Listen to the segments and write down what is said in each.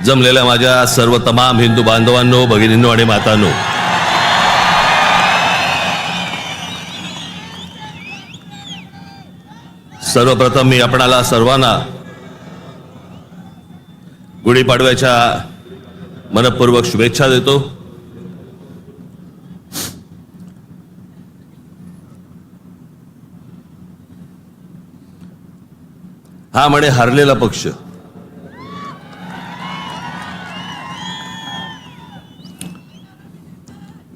जमलेल्या माझ्या सर्व तमाम हिंदू बांधवांनो, भगिनींनो आणि मातांनो, सर्वप्रथम मी आपणाला सर्वांना गुढीपाडव्याच्या मनपूर्वक शुभेच्छा देतो. हा म्हणे हरलेला पक्ष.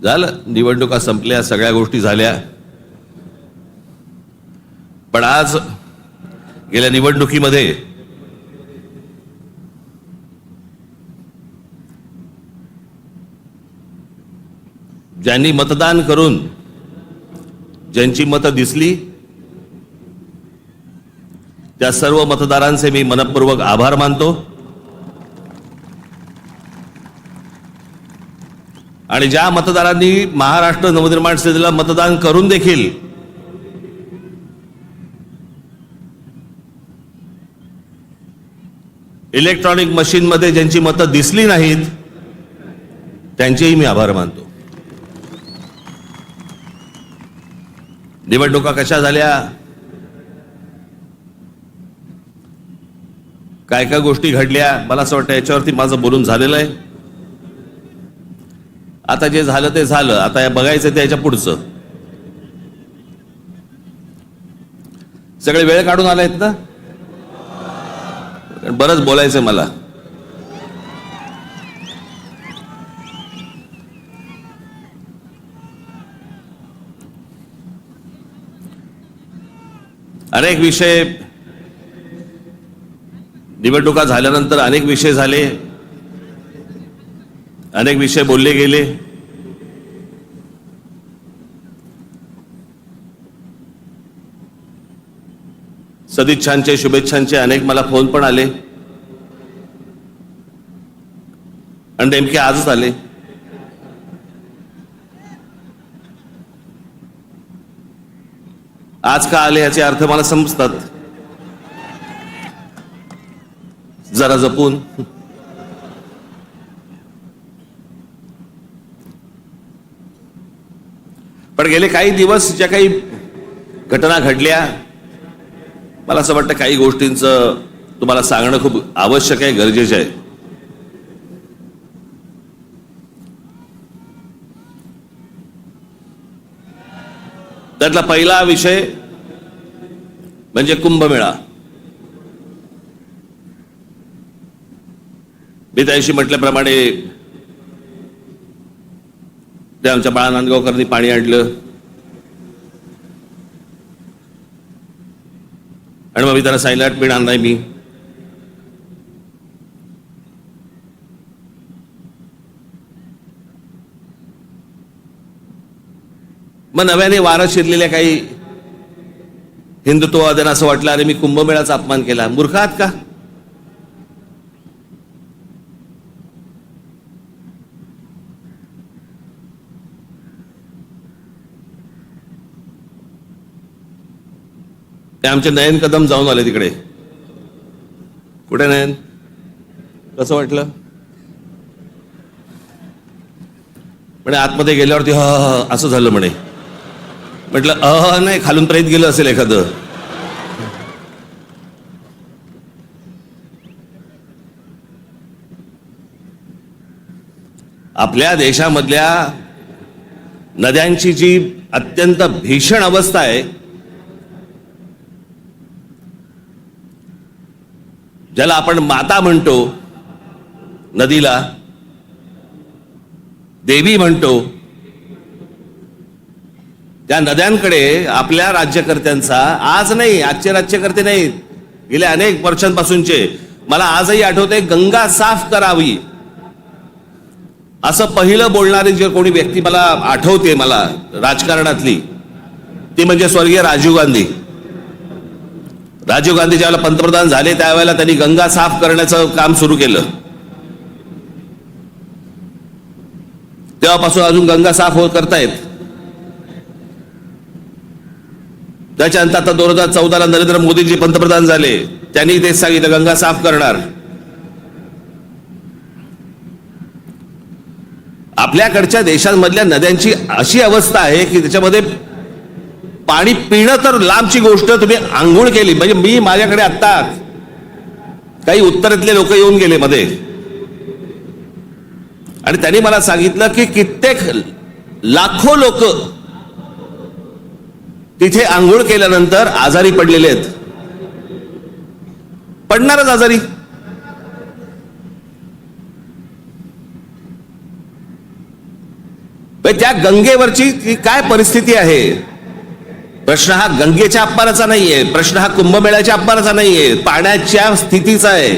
झालं, निवडणुका संपल्या, सगळ्या गोष्टी झाल्या, पण आज गेल्या निवडणुकीमध्ये ज्यांनी मतदान करून ज्यांची मतं दिसली त्या सर्व मतदारांचे मी मनपूर्वक आभार मानतो. आणि ज्या मतदारांनी महाराष्ट्र नवनिर्माण सेनेला मतदान करून देखील इलेक्ट्रॉनिक मशीन मध्ये ज्यांची मतं दिसली नाहीत त्यांचेही मी आभार मानतो. निवडणुका कशा झाल्या, काय काय गोष्टी घडल्या, मला असं वाटतं याच्यावरती माझं बोलून झालेलं आहे. आता जे झालं ते झालं, आता या बघायचं ते याच्या पुढचं. सगळे वेळ काढून आलायत ना, बरंच बोलायचंय मला. अनेक विषय, निवडणुका झाल्यानंतर अनेक विषय झाले, अनेक विषय बोलले गेले. सदिच्छांचे, शुभेच्छांचे अनेक मला फोन पण आले आणि नेमके आजच आले. आज का आले याचे अर्थ मला समजतात, जरा जपून. पण गेले काही दिवस ज्या काही घटना घडल्या, मला असं वाटतं काही गोष्टींचं तुम्हाला सांगणं खूप आवश्यक आहे, गरजेचं आहे. त्यातला पहिला विषय म्हणजे कुंभमेळा. मी त्याशी म्हटल्याप्रमाणे ते आमच्या बाळा नांदगावकरांनी पाणी आणलं आणि मग मी त्याला सांगितलं पिण आणलाय मी. मग नव्याने वारं शिरलेल्या काही हिंदुत्ववाद्यांना असं वाटलं अरे मी कुंभमेळाचा अपमान केला. मूर्ख आहात का? ते आमचे नयन कदम जाऊन आले तिकडे. कुठे नयन? कसं वाटलं? म्हणे आतमध्ये गेल्यावरती असं झालं म्हणे. म्हटलं नाही, खालून प्रेत गेलं असेल एखादं. आपल्या देशामधल्या नद्यांची जी अत्यंत भीषण अवस्था आहे, ज्याला आपण माता म्हणतो, नदीला देवी म्हणतो, त्या नद्यांकडे आपल्या राज्यकर्त्यांचा, आज नाही, आजचे राज्यकर्ते नाहीत, गेल्या अनेक वर्षांपासूनचे, मला आजही आठवते, गंगा साफ करावी असं पहिलं बोलणारी जे कोणी व्यक्ती मला आठवते मला राजकारणातली, ती म्हणजे स्वर्गीय राजीव गांधी. राजीव गांधी ज्यावेळेला पंतप्रधान झाले त्यावेळेला त्यांनी गंगा साफ करण्याचं काम सुरू केलं. तेव्हापासून अजून गंगा साफ करतायत. त्याच्यानंतर आता 2014ला नरेंद्र मोदीजी पंतप्रधान झाले, त्यांनी तेच सांगितलं गंगा साफ करणार. आपल्याकडच्या देशांमधल्या नद्यांची अशी अवस्था आहे की त्याच्यामध्ये पाणी पिणं तर लांबची गोष्ट, तुम्ही आंघोळ केली म्हणजे मी माझ्याकडे आत्ता काही उत्तरेतले लोक येऊन गेले मध्ये आणि त्यांनी मला सांगितलं की कित्येक लाखो लोक तिथे आंघोळ केल्यानंतर आजारी पडलेले आहेत, पडणारच आजारी. त्या गंगेवरची काय परिस्थिती आहे? प्रश्न हा गंगेच्या अपमानाचा नाहीये, प्रश्न हा कुंभमेळ्याच्या अपमानाचा नाहीये, पाण्याच्या स्थितीचा आहे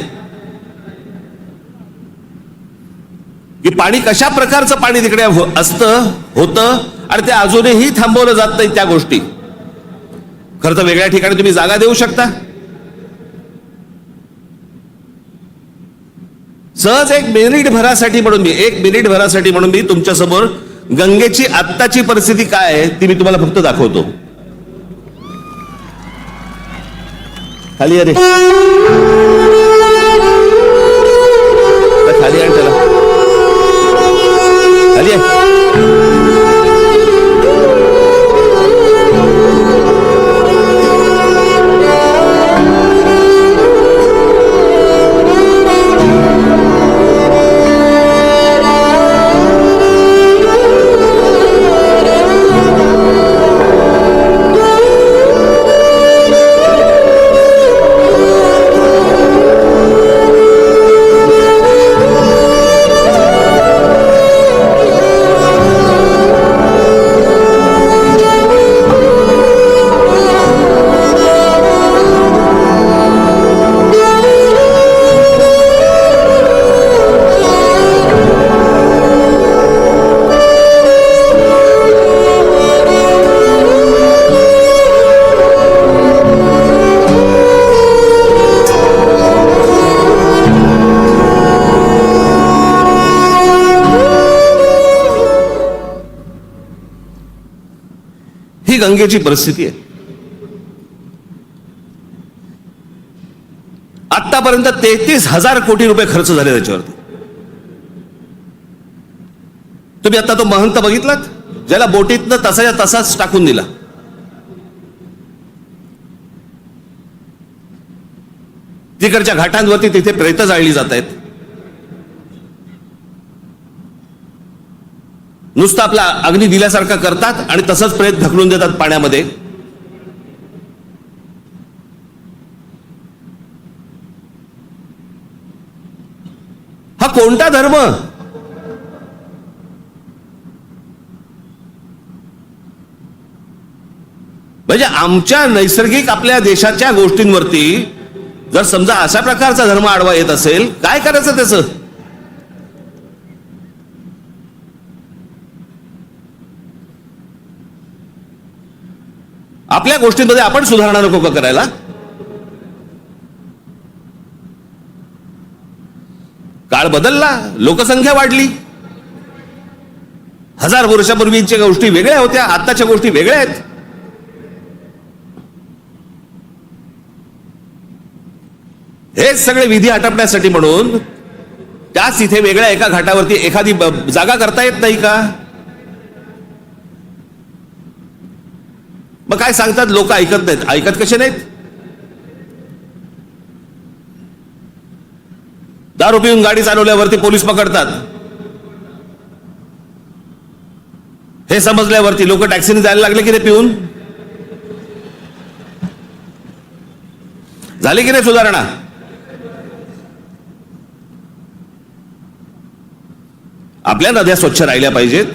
की पाणी कशा प्रकारचं पाणी तिकडे असतं होतं आणि ते अजूनही थांबवलं जात नाही त्या गोष्टी. खरं तर वेगळ्या ठिकाणी तुम्ही जागा देऊ शकता. सहज एक मिनिट भरासाठी म्हणून मी तुमच्या समोर गंगेची आत्ताची परिस्थिती काय आहे ती मी तुम्हाला फक्त दाखवतो. खाली अरे खाली आण त्याला, खाली आहे. ही गंगेची परिस्थिती आहे. आतापर्यंत 33,000 कोटी रुपये खर्च झाले त्याच्यावरती. तुम्ही आता तो महंत बघितलात ज्याला बोटीतनं तसाच्या तसाच टाकून दिला. तिकडच्या घाटांवरती तिथे प्रेत जाळली जात आहेत. नुसतं आपला अग्नी दिल्यासारखा करतात आणि तसंच प्रेत ढकलून देतात पाण्यामध्ये. हा कोणता धर्म? म्हणजे आमच्या नैसर्गिक आपल्या देशाच्या गोष्टींवरती जर समजा अशा प्रकारचा धर्म आडवा येत असेल, काय करायचं त्याचं? आपल्या गोष्टींमध्ये आपण सुधारणा नको का करायला? काळ बदलला, लोकसंख्या वाढली. 1000 वर्षापूर्वीच्या गोष्टी वेगळ्या होत्या, आताच्या गोष्टी वेगळ्या आहेत. हेच सगळे विधी आटपण्यासाठी म्हणून त्याच इथे वेगळ्या एका घाटावरती एखादी जागा करता येत नाही का? मग काय सांगतात लोक? ऐकत नाहीत. ऐकत कसे नाहीत? दारू पिऊन गाडी चालवल्यावरती पोलीस पकडतात. हे समजल्यावरती लोक टॅक्सीने जायला लागले की ते पिऊन. झाली की नाही सुधारणा? आपल्या नद्या स्वच्छ राहिल्या पाहिजेत.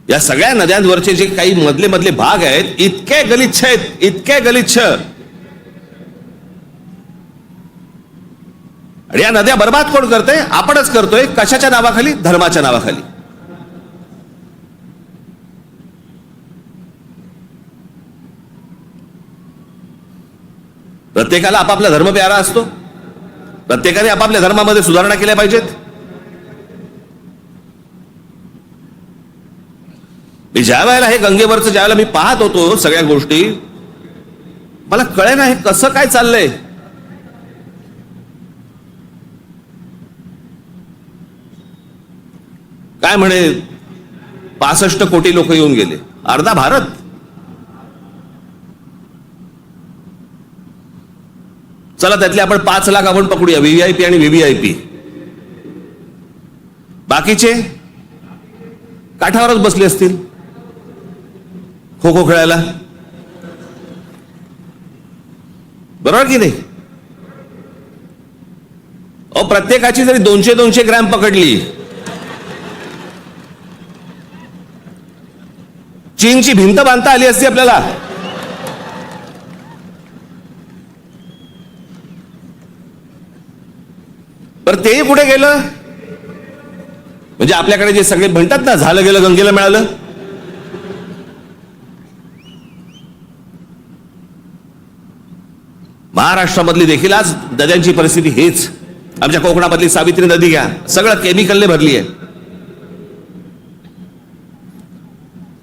या सगळ्या नद्यांवरचे जे काही मधले मधले भाग आहेत इतके गलिच्छ आहेत, इतके गलिच्छ. आणि या नद्या बर्बाद कोण करतोय? आपणच करतोय. कशाच्या नावाखाली? धर्माच्या नावाखाली. प्रत्येकाला आपापला धर्म प्यारा असतो. प्रत्येकाने आपापल्या धर्मामध्ये सुधारणा केल्या पाहिजेत. ज्या वेळेला हे गंगेवरचं ज्यावेळेला मी पाहत होतो सगळ्या गोष्टी, मला कळेना हे कसं काय चाललंय. काय म्हणे 65 कोटी लोक येऊन गेले, अर्धा भारत. चला त्यातले आपण 5 लाख आपण पकडूया, व्हीव्हीआयपी आणि व्हीव्हीआयपी. बाकीचे काठावरच बसले असतील खो खो खेळायला, बरोबर की नाही? प्रत्येकाची जरी 200-200 ग्रॅम पकडली, चीनची भिंत बांधता आली असती आपल्याला. पर तेही कुठे गेलं? म्हणजे आपल्याकडे जे सगळे म्हणतात ना, झालं गेलं गंगेला मिळालं. महाराष्ट्रामधली देखील आज नद्यांची परिस्थिती हेच. आमच्या कोकणामधली सावित्री नदी घ्या, सगळं केमिकलने भरली आहे.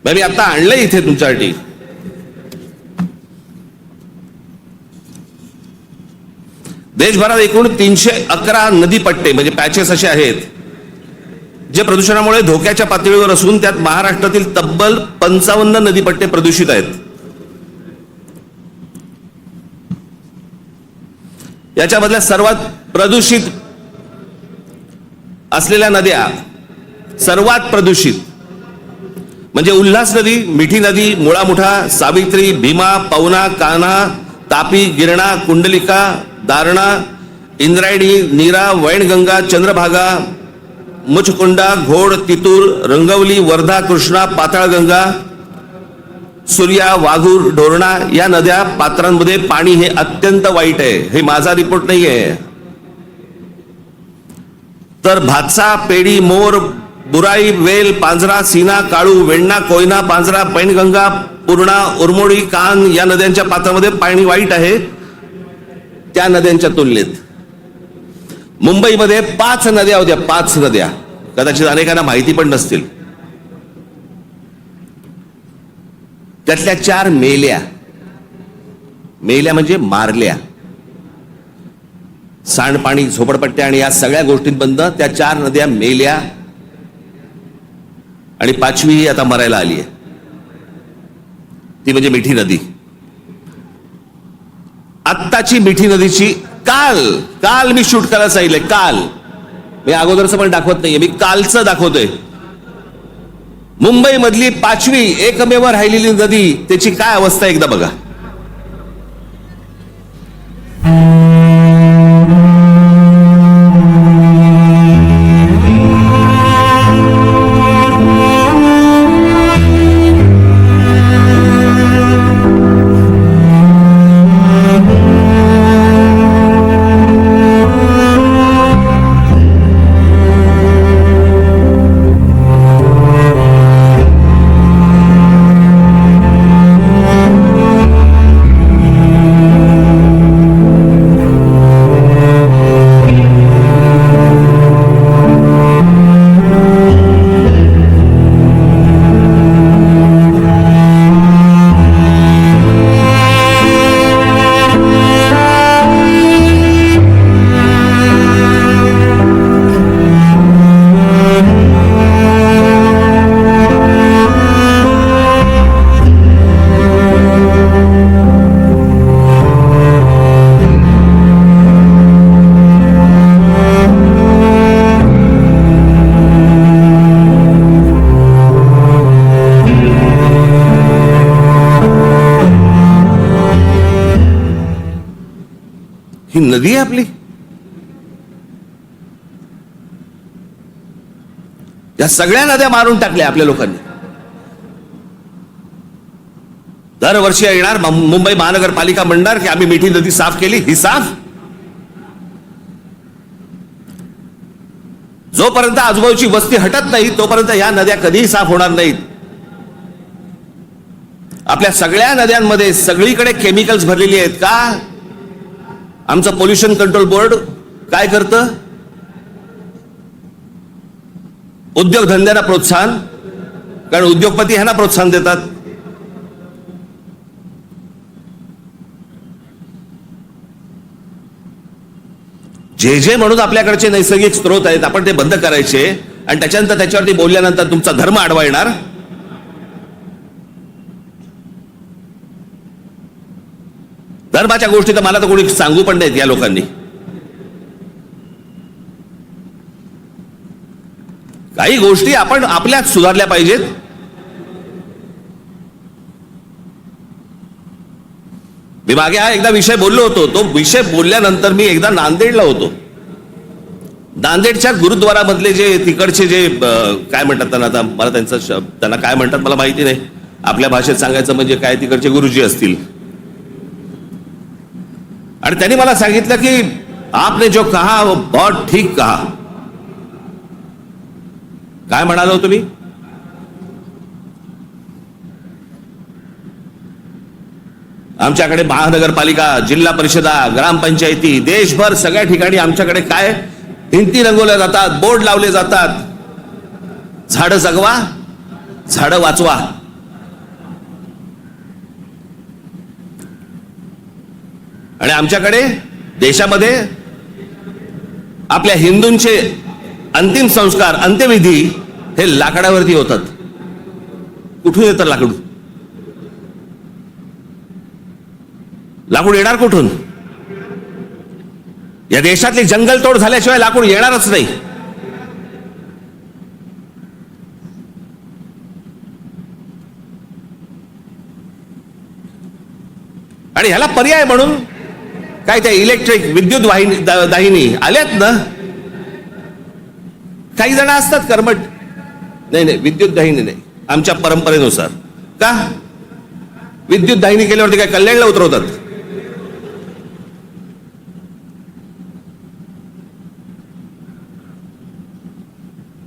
मी आता आणलंय इथे तुमच्यासाठी. देशभरात एकूण 311 नदीपट्टे म्हणजे पॅचेस असे आहेत जे प्रदूषणामुळे धोक्याच्या पातळीवर असून त्यात महाराष्ट्रातील तब्बल 55 नदीपट्टे प्रदूषित आहेत. याच्यामधल्या सर्वात प्रदूषित असलेल्या नद्या, सर्वात प्रदूषित म्हणजे उल्हास नदी, मिठी नदी, मुळामुठा, सावित्री, भीमा, पवना, कान्हा, तापी, गिरणा, कुंडलिका, दारणा, इंद्रायणी, नीरा, वैनगंगा, चंद्रभागा, मुचकुंडा, घोड, तितूर, रंगवली, वर्धा, कृष्णा, पाताळगंगा, सूर्या, वाघूर, ढोरणा या नद्या पात्रांमध्ये पाणी हे अत्यंत वाईट आहे. हे माझा रिपोर्ट नाही आहे. तर भातसा, पेडी, मोर, बुराई, वेल, पांझरा, सीना, काळू, वेण्णा, कोयना, पांझरा, पैनगंगा, पूर्णा, उरमोडी, कान या नद्यांच्या पात्रामध्ये पाणी वाईट आहे. त्या नद्यांच्या तुलनेत मुंबईमध्ये 5 नद्या होत्या, 5 नद्या, कदाचित अनेकांना माहिती पण नसतील. त्यातल्या 4 मेल्या. मेल्या म्हणजे मारल्या. सांडपाणी, झोपडपट्ट्या आणि या सगळ्या गोष्टींबंद त्या 4 नद्या मेल्या आणि 5वी आता मरायला आली आहे, ती म्हणजे मिठी नदी. आत्ताची मिठी नदीची काल मी शूट करायला सांगितलंय. काल मी अगोदरचं पण दाखवत नाहीये, मी कालचं दाखवतोय. मुंबई मधली 5वी एकमेव राहिलेली नदी, त्याची काय अवस्था एकदा बघा. ही नदी आहे आपली. या सगळ्या नद्या मारून टाकल्या आपल्या लोकांनी. दरवर्षी येणार मुंबई महानगरपालिका म्हणणार की आम्ही मिठी नदी साफ केली. ही साफ जोपर्यंत आजूबाजूची वस्ती हटत नाही तोपर्यंत या नद्या कधीही साफ होणार नाहीत. आपल्या सगळ्या नद्यांमध्ये सगळीकडे केमिकल्स भरलेली आहेत. का? आमचं पोल्युशन कंट्रोल बोर्ड काय करतं? उद्योगधंद्यांना प्रोत्साहन, कारण उद्योगपती ह्यांना प्रोत्साहन देतात. जे जे म्हणून आपल्याकडचे नैसर्गिक स्रोत आहेत आपण ते बंद करायचे आणि त्याच्यानंतर त्याच्यावरती बोलल्यानंतर तुमचा धर्म आडवा येणार. धर्माच्या गोष्टी तर मला तर कोणी सांगू पण नाहीत या लोकांनी. काही गोष्टी आपण आपल्यात सुधारल्या पाहिजेत. मी मागे हा एकदा विषय बोललो होतो. तो विषय बोलल्यानंतर मी एकदा नांदेडला होतो. नांदेडच्या गुरुद्वारामधले जे तिकडचे जे काय म्हणतात त्यांना, आता मला त्यांना काय म्हणतात मला माहिती नाही. आपल्या भाषेत सांगायचं म्हणजे काय, तिकडचे गुरुजी असतील. आणि त्यांनी मला सांगितलं की आपने जो कहा वो बहुत ठीक कहा. काय म्हणालो तुम्ही? आमच्याकडे महानगरपालिका, जिल्हा परिषदा, ग्रामपंचायती, देशभर सगळ्या ठिकाणी आमच्याकडे काय भिंती रंगवल्या जातात, बोर्ड लावले जातात, झाडं जगवा, झाडं वाचवा. आणि आमच्याकडे देशामध्ये आपल्या हिंदूंचे अंतिम संस्कार, अंत्यविधी हे लाकडावरती होतात. कुठून येतं लाकूड? लाकूड येणार कुठून? या देशातली जंगलतोड झाल्याशिवाय लाकूड येणारच नाही. आणि ह्याला पर्याय म्हणून काय त्या इलेक्ट्रिक विद्युत दाहिनी आल्यात ना. काही जण असतात कर्मठ, नाही नाही विद्युत दाहिनी नाही, आमच्या परंपरेनुसार. का विद्युत दाहिनी केल्यावरती काय कल्याणला उतरवतात?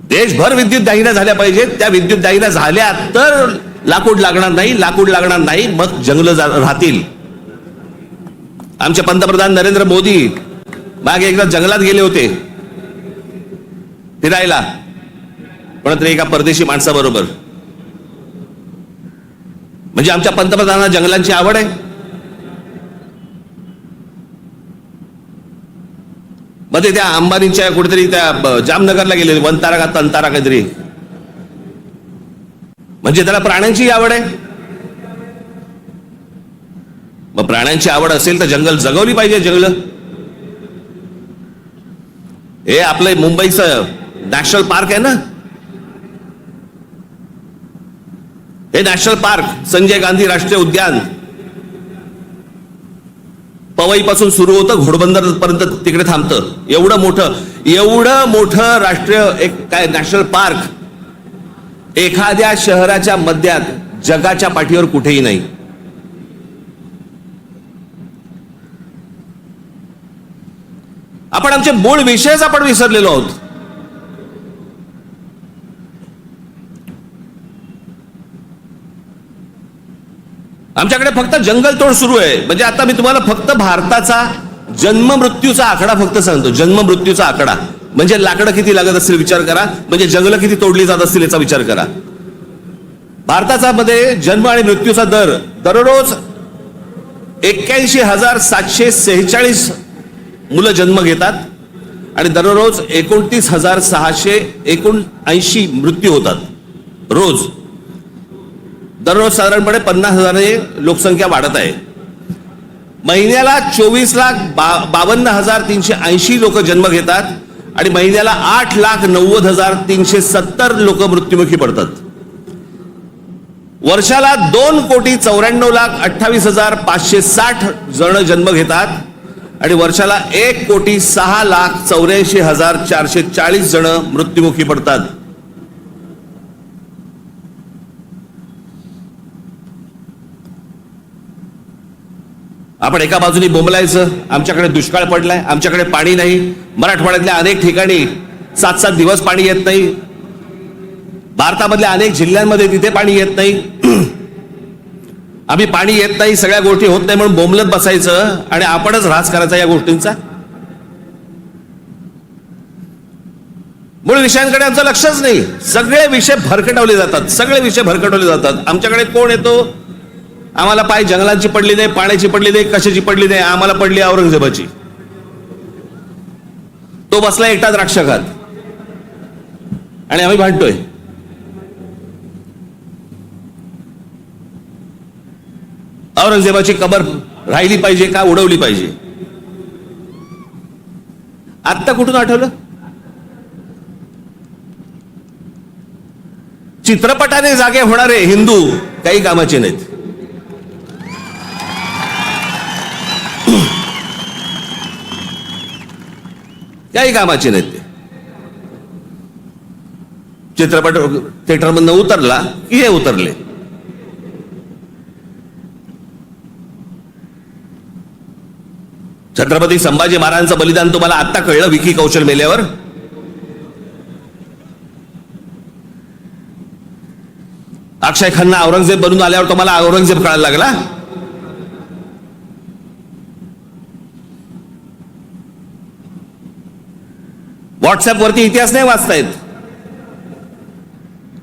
देशभर विद्युत दाहिन्या झाल्या पाहिजेत. त्या विद्युत दाहिन्या झाल्या तर लाकूड लागणार नाही. लाकूड लागणार नाही मग जंगल राहतील. आमचे पंतप्रधान नरेंद्र मोदी मागे एकदा जंगलात गेले होते फिरायला, कोणतरी एका परदेशी माणसाबरोबर. म्हणजे आमच्या पंतप्रधानांना जंगलांची आवड आहे. मग ते त्या अंबानीच्या कुठेतरी त्या जामनगरला गेले, वनतारा का तंतारा काहीतरी. म्हणजे त्याला प्राण्यांची आवड आहे. मग प्राण्यांची आवड असेल तर जंगल जगवली पाहिजे. जंगल हे आपलं मुंबईचं नॅशनल पार्क आहे ना, हे नॅशनल पार्क संजय गांधी राष्ट्रीय उद्यान पवईपासून सुरू होतं, घोडबंदर पर्यंत तिकडे थांबतं. एवढं मोठं राष्ट्रीय एक काय नॅशनल पार्क एखाद्या शहराच्या मध्यात जगाच्या पाठीवर कुठेही नाही. आपण आमचे मूळ विषयच आपण विसरलेलो आहोत. आमच्याकडे फक्त जंगलतोड सुरू आहे. म्हणजे आता मी तुम्हाला फक्त भारताचा जन्म मृत्यूचा आकडा फक्त सांगतो. जन्म मृत्यूचा आकडा म्हणजे लाकडं किती लागत असतील विचार करा, म्हणजे जंगलं किती तोडली जात असतील याचा विचार करा. भारताचा मध्ये जन्म आणि मृत्यूचा दर दररोज 81,746 मुलं जन्म घेतात आणि दररोज 29,679 मृत्यू होतात. रोज दररोज साधारणपणे 50,000 लोकसंख्या वाढत आहे. महिन्याला 24,52,380 लोक जन्म घेतात आणि महिन्याला 8,90,370 लोक मृत्युमुखी पडतात. वर्षाला 2,94,28,560 जण जन्म घेतात आणि वर्षाला 1,06,84,440 जण मृत्युमुखी पडतात. आपण एका बाजूने बोंबलायचं, आमच्याकडे दुष्काळ पडलाय, आमच्याकडे पाणी नाही. मराठवाड्यातल्या अनेक ठिकाणी 7-7 दिवस पाणी येत नाही. भारतामधल्या अनेक जिल्ह्यांमध्ये तिथे पाणी येत नाही. आम्ही पाणी येत नाही, सगळ्या गोष्टी होत नाही म्हणून बोंबलत बसायचं आणि आपणच ऱ्हास करायचा या गोष्टींचा. मूळ विषयांकडे आमचं लक्षच नाही. सगळे विषय भरकटवले जातात, सगळे विषय भरकटवले जातात. आमच्याकडे कोण येतो, आम्हाला पाय जंगलांची पडली नाही, पाण्याची पडली नाही, कशाची पडली नाही, आम्हाला पडली औरंगजेबाची. तो बसला एकटा द्राक्ष खात. आणि आम्ही भांडतोय. औरंगजेबाची कबर राहिली पाहिजे का उडवली पाहिजे? आत्ता कुठून आठवलं? चित्रपटाने जागे होणारे हिंदू काही कामाचे नाहीत. काही कामाचे नाहीत ते. चित्रपट थिएटरमधनं उतरला की हे उतरले. छत्रपती संभाजी महाराजांचं बलिदान तुम्हाला आत्ता कळलं विकी कौशल मेल्यावर? अक्षय खन्ना औरंगजेब बनून आल्यावर तुम्हाला औरंगजेब कळायला लागला? व्हॉट्सअप वरती इतिहास नाही वाचतायत.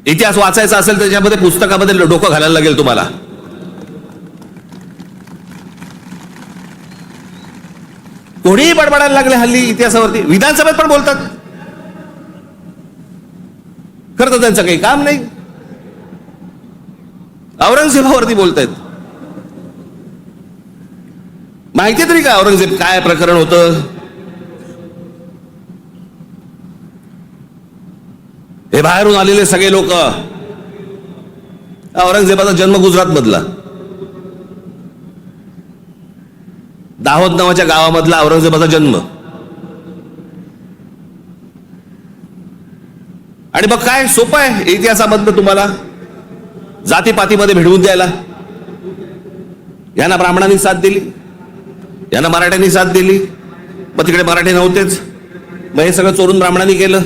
इतिहास वाचायचा असेल त्याच्यामध्ये पुस्तकामध्ये डोकं घालायला लागेल तुम्हाला. कोणीही बडबडायला लागले हल्ली इतिहासावरती. विधानसभेत पण बोलतात. खरं तर त्यांचं काही काम नाही. औरंगजेबावरती बोलतायत. माहिती तरी का औरंगजेब काय प्रकरण होतं? हे बाहेरून आलेले सगळे लोक. औरंगजेबाचा जन्म गुजरात मधला, दाहोद नावाच्या गावामधला औरंगजेबाचा जन्म. आणि मग काय सोपं आहे इतिहासामधनं तुम्हाला जातीपातीमध्ये भिडवून द्यायला. यांना ब्राह्मणांनी साथ दिली, यांना मराठ्यांनी साथ दिली, मग तिकडे मराठी नव्हतेच, मग हे सगळं चोरून ब्राह्मणांनी केलं.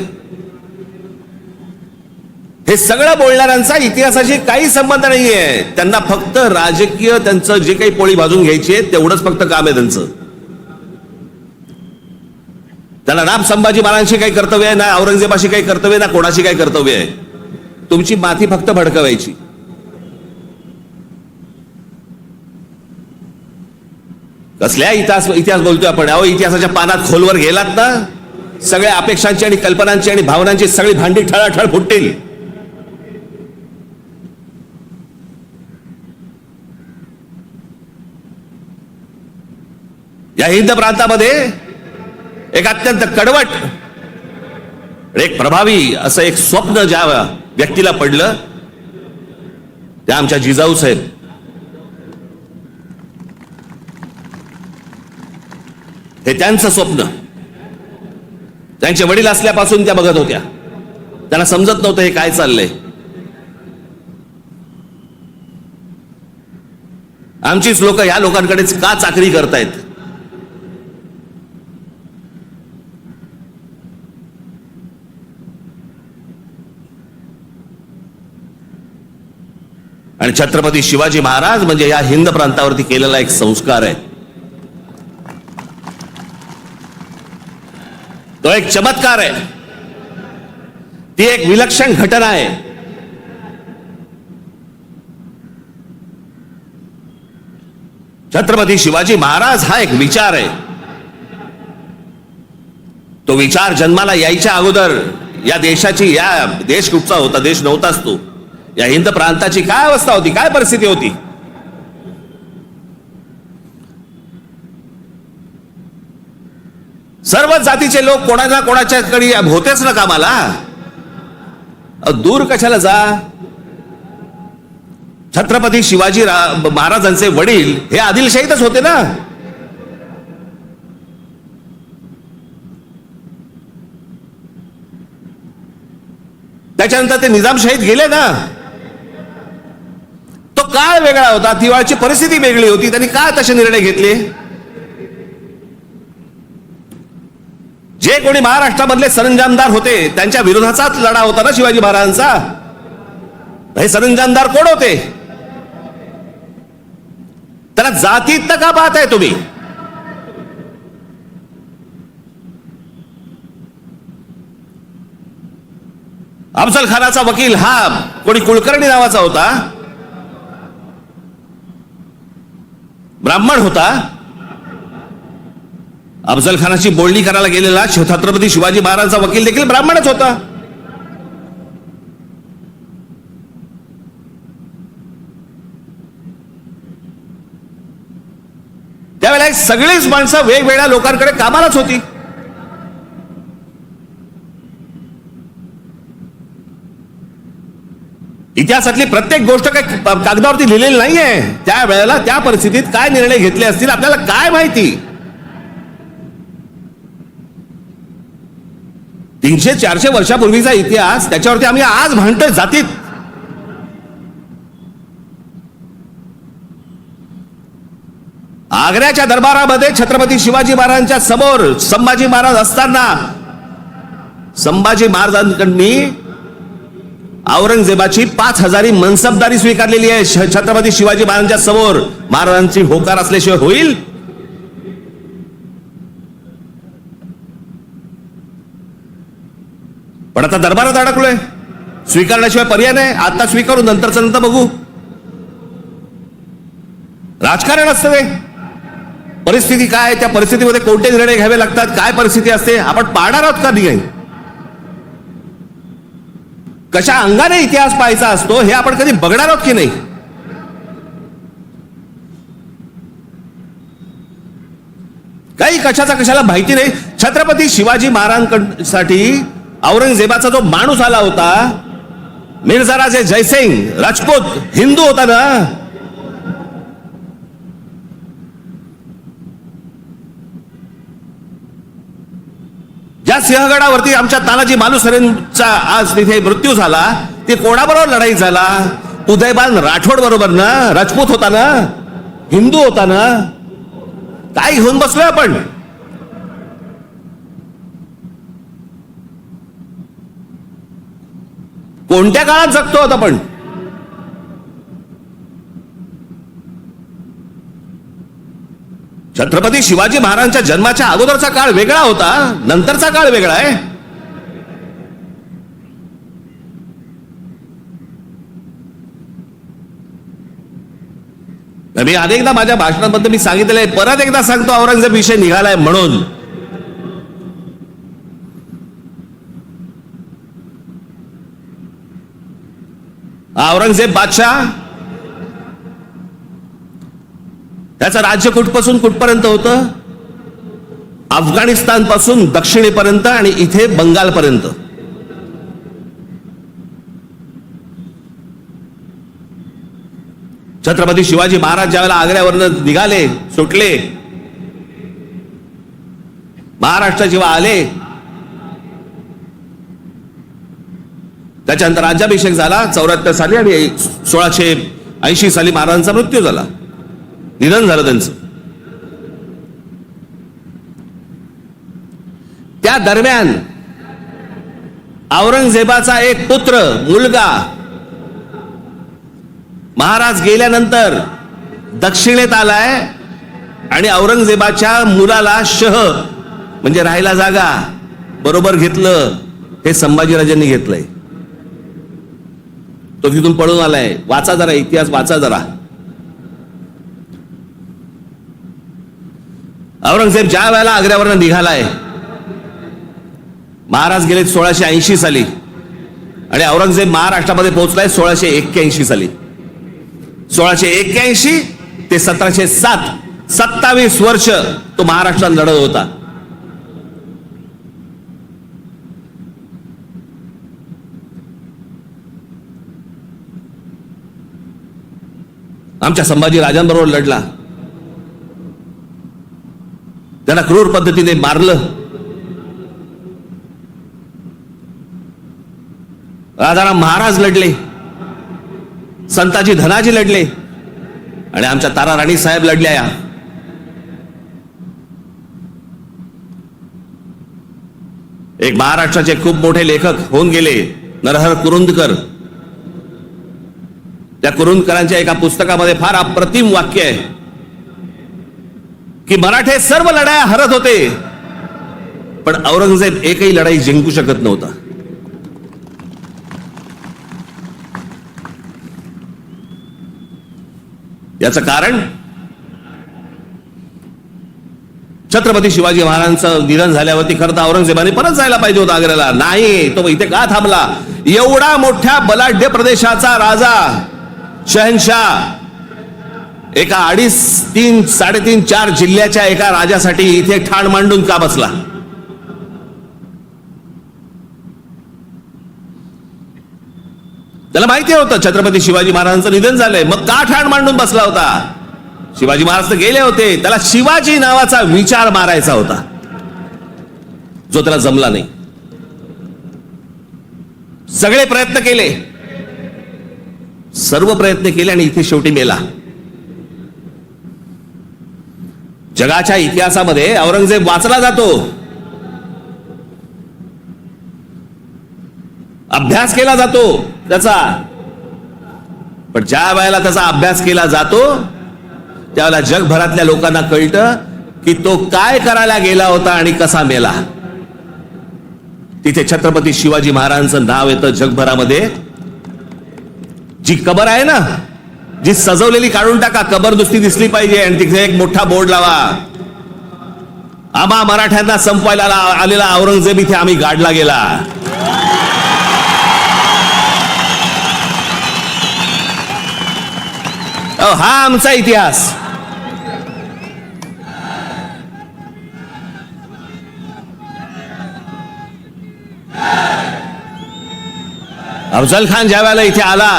हे सगळं बोलणाऱ्यांचा इतिहासाशी काही संबंध नाहीये. त्यांना फक्त राजकीय त्यांचं जे काही पोळी भाजून घ्यायची आहे तेवढंच फक्त काम आहे त्यांचं. त्यांना ना संभाजी महाराजांशी काही कर्तव्य आहे, ना औरंगजेबाशी काही कर्तव्य, ना कोणाशी काही कर्तव्य आहे. तुमची माथी फक्त भडकवायची. कसल्या इतिहास बोलतोय आपण? अहो, इतिहासाच्या पानात खोलवर गेलात ना, सगळ्या अपेक्षांची आणि कल्पनांची आणि भावनांची सगळी भांडी ठळाठळ फुटतील. या हिंद प्रांतामध्ये एक अत्यंत कडवट, एक प्रभावी असं एक स्वप्न ज्या व्यक्तीला पडलं त्या आमच्या जिजाऊ साहेब. हे त्यांचं स्वप्न. त्यांचे वडील असल्यापासून त्या बघत होत्या. त्यांना समजत नव्हतं हे काय चाललंय. आमचीच लोक ह्या लोकांकडेच का चाकरी करतायत? आणि छत्रपती शिवाजी महाराज म्हणजे या हिंद प्रांतावरती केलेला एक संस्कार आहे. तो एक चमत्कार आहे. ती एक विलक्षण घटना आहे. छत्रपती शिवाजी महाराज हा एक विचार आहे. तो विचार जन्माला यायच्या अगोदर या देशाची, या देश कुठचा होता? देश नव्हताच तो. या हिंद प्रांताची काय अवस्था होती, काय परिस्थिती होती? सर्व जातीचे लोक कोणाला कोणाच्याकडे होतेच ना कामाला. दूर कशाला जा. छत्रपती शिवाजी महाराजांचे वडील हे आदिलशाहीतच होते ना. त्याच्यानंतर ते निजामशाहीत गेले ना. तो काळ वेगळा होता, तिवाळची परिस्थिती वेगळी होती. त्यांनी का तसे निर्णय घेतले? जे कोणी महाराष्ट्रामधले सरंजामदार होते त्यांच्या विरोधाचाच लढा होता ना शिवाजी महाराजांचा. हे सरंजामदार कोण होते? त्याला जातीत का पाहताय तुम्ही? अफजल खानाचा वकील हा कोणी कुलकर्णी नावाचा होता, ब्राह्मण होता. अफजल खानाची बोलणी करायला गेलेला छत्रपती शिवाजी महाराजांचा वकील देखील ब्राह्मणच होता. काय सगळीच माणसं वेगवेगळ्या लोकांकडे कामालाच होती. इतिहासातली प्रत्येक गोष्ट काही कागदावरती लिहिलेली नाहीये. त्या वेळेला त्या परिस्थितीत काय निर्णय घेतले असतील आपल्याला काय माहिती. 300-400 वर्षापूर्वीचा इतिहास, त्याच्यावरती आम्ही आज भांडतोय जातीत. आग्र्याच्या दरबारामध्ये छत्रपती शिवाजी महाराजांच्या समोर संभाजी महाराज असताना संभाजी महाराजांकडनी औरंगजेबाची 5000 मनसबदारी स्वीकारलेली आहे. छत्रपती शिवाजी महाराजांच्या समोर महाराजांची होकार असल्याशिवाय होईल. पण आता दरबारात अडकलोय, स्वीकारण्याशिवाय पर्याय नाही. आता स्वीकारू, नंतरचं नंतर बघू. राजकारण असतं ते. परिस्थिती काय, त्या परिस्थितीमध्ये कोणते निर्णय घ्यावे लागतात, काय परिस्थिती असते, आपण पाहणार आहोत का नाही. कशा अंगाने इतिहास पाहायचा असतो हे आपण कधी बघणार आहोत की नाही. काही कशाचा कशाला माहिती नाही. छत्रपती शिवाजी महाराजांसाठी औरंगजेबाचा जो माणूस आला होता, मिर्झा राजे जयसिंग राजपूत, हिंदू होता ना. ज्या सिंहगडावरती आमच्या तानाजी मालुसरेंचा आज तिथे मृत्यू झाला, ते कोणाबरोबर लढाई झाला? उदयभान राठोड बरोबर ना. राजपूत होता ना, हिंदू होता ना. काय घेऊन बसलोय आपण. कोणत्या काळात जगतो आहोत आपण. छत्रपती शिवाजी महाराजांच्या जन्माच्या अगोदरचा काळ वेगळा होता, नंतरचा काळ वेगळा आहे. मी अनेकदा माझ्या भाषणांमध्ये मी सांगितलेलं आहे, परत एकदा सांगतो, औरंगजेब विषय निघालाय म्हणून. औरंगजेब बादशाह, त्याचं राज्य कुठपासून कुठपर्यंत होतं? अफगाणिस्तान पासून दक्षिणेपर्यंत आणि इथे बंगालपर्यंत. छत्रपती शिवाजी महाराज ज्यावेळेला आग्र्यावरनं निघाले, सुटले, महाराष्ट्र जेव्हा आले, त्याच्यानंतर राज्याभिषेक झाला 74 साली आणि 1680 साली महाराजांचा मृत्यू झाला, निधन झालं त्यांचं. त्या दरम्यान औरंगजेबाचा एक पुत्र, मुलगा, महाराज गेल्यानंतर दक्षिणेत आलाय आणि औरंगजेबाच्या मुलाला शह म्हणजे राहायला जागा बरोबर घेतलं. हे संभाजीराजांनी घेतलंय. तो तिथून पळून आलाय. वाचा जरा इतिहास, वाचा जरा. औरंगजेब ज्या वेळेला आग्र्यावरनं निघालाय, महाराज गेले 1680 साली आणि औरंगजेब महाराष्ट्रामध्ये पोहोचलाय 1681 साली. 1681 ते 1707, 27 वर्ष तो महाराष्ट्रात लढत होता. आमच्या संभाजी राजांबरोबर लढला. त्यांना क्रूर पद्धतीने मारलं. राजाराम महाराज लढले, संताजी धनाजी लढले आणि आमच्या तारा राणी साहेब लढल्या. एक महाराष्ट्राचे खूप मोठे लेखक होऊन गेले, नरहर कुरुंदकर. त्या कुरुंदकरांच्या एका पुस्तकामध्ये फार अप्रतिम वाक्य आहे की मराठे सर्व लढाया हरत होते, पण औरंगजेब एकही लढाई जिंकू शकत नव्हता. याचं कारण छत्रपती शिवाजी महाराजांचं निधन झाल्यावरती खरं तर औरंगजेबाने परत जायला पाहिजे होता आग्र्याला. नाही, तो इथे का थांबला? एवढा मोठ्या बलाढ्य प्रदेशाचा राजा, शहनशाह, एका 2.5, 3, 3.5, 4 जिल्ह्याच्या एका राजासाठी इथे ठाण मांडून का बसला? त्याला माहिती होतं छत्रपती शिवाजी महाराजांचं निधन झालंय, मग का ठाण मांडून बसला होता? शिवाजी महाराज तर गेले होते, त्याला शिवाजी नावाचा विचार मारायचा होता, जो त्याला जमला नाही. सगळे प्रयत्न केले, सर्व प्रयत्न केले आणि इथे शेवटी मेला. जगाच्या इतिहासामध्ये औरंगजेब वाचला जातो, अभ्यास केला जातो त्याचा, पण ज्या वेळेला त्याचा अभ्यास केला जातो त्यावेळेला जगभरातल्या लोकांना कळतं की तो काय करायला गेला होता आणि कसा मेला. तिथे छत्रपती शिवाजी महाराजांचं नाव येतं जगभरामध्ये. जी कबर आहे ना, जी सजवलेली काढून टाका, कबर नुसती दिसली पाहिजे आणि तिथे एक मोठा बोर्ड लावा, आम्हा मराठ्यांना संपवायला आलेला औरंगजेब इथे आम्ही गाडला गेला. हा आमचा इतिहास. अफजल खान ज्या वेळेला इथे आला,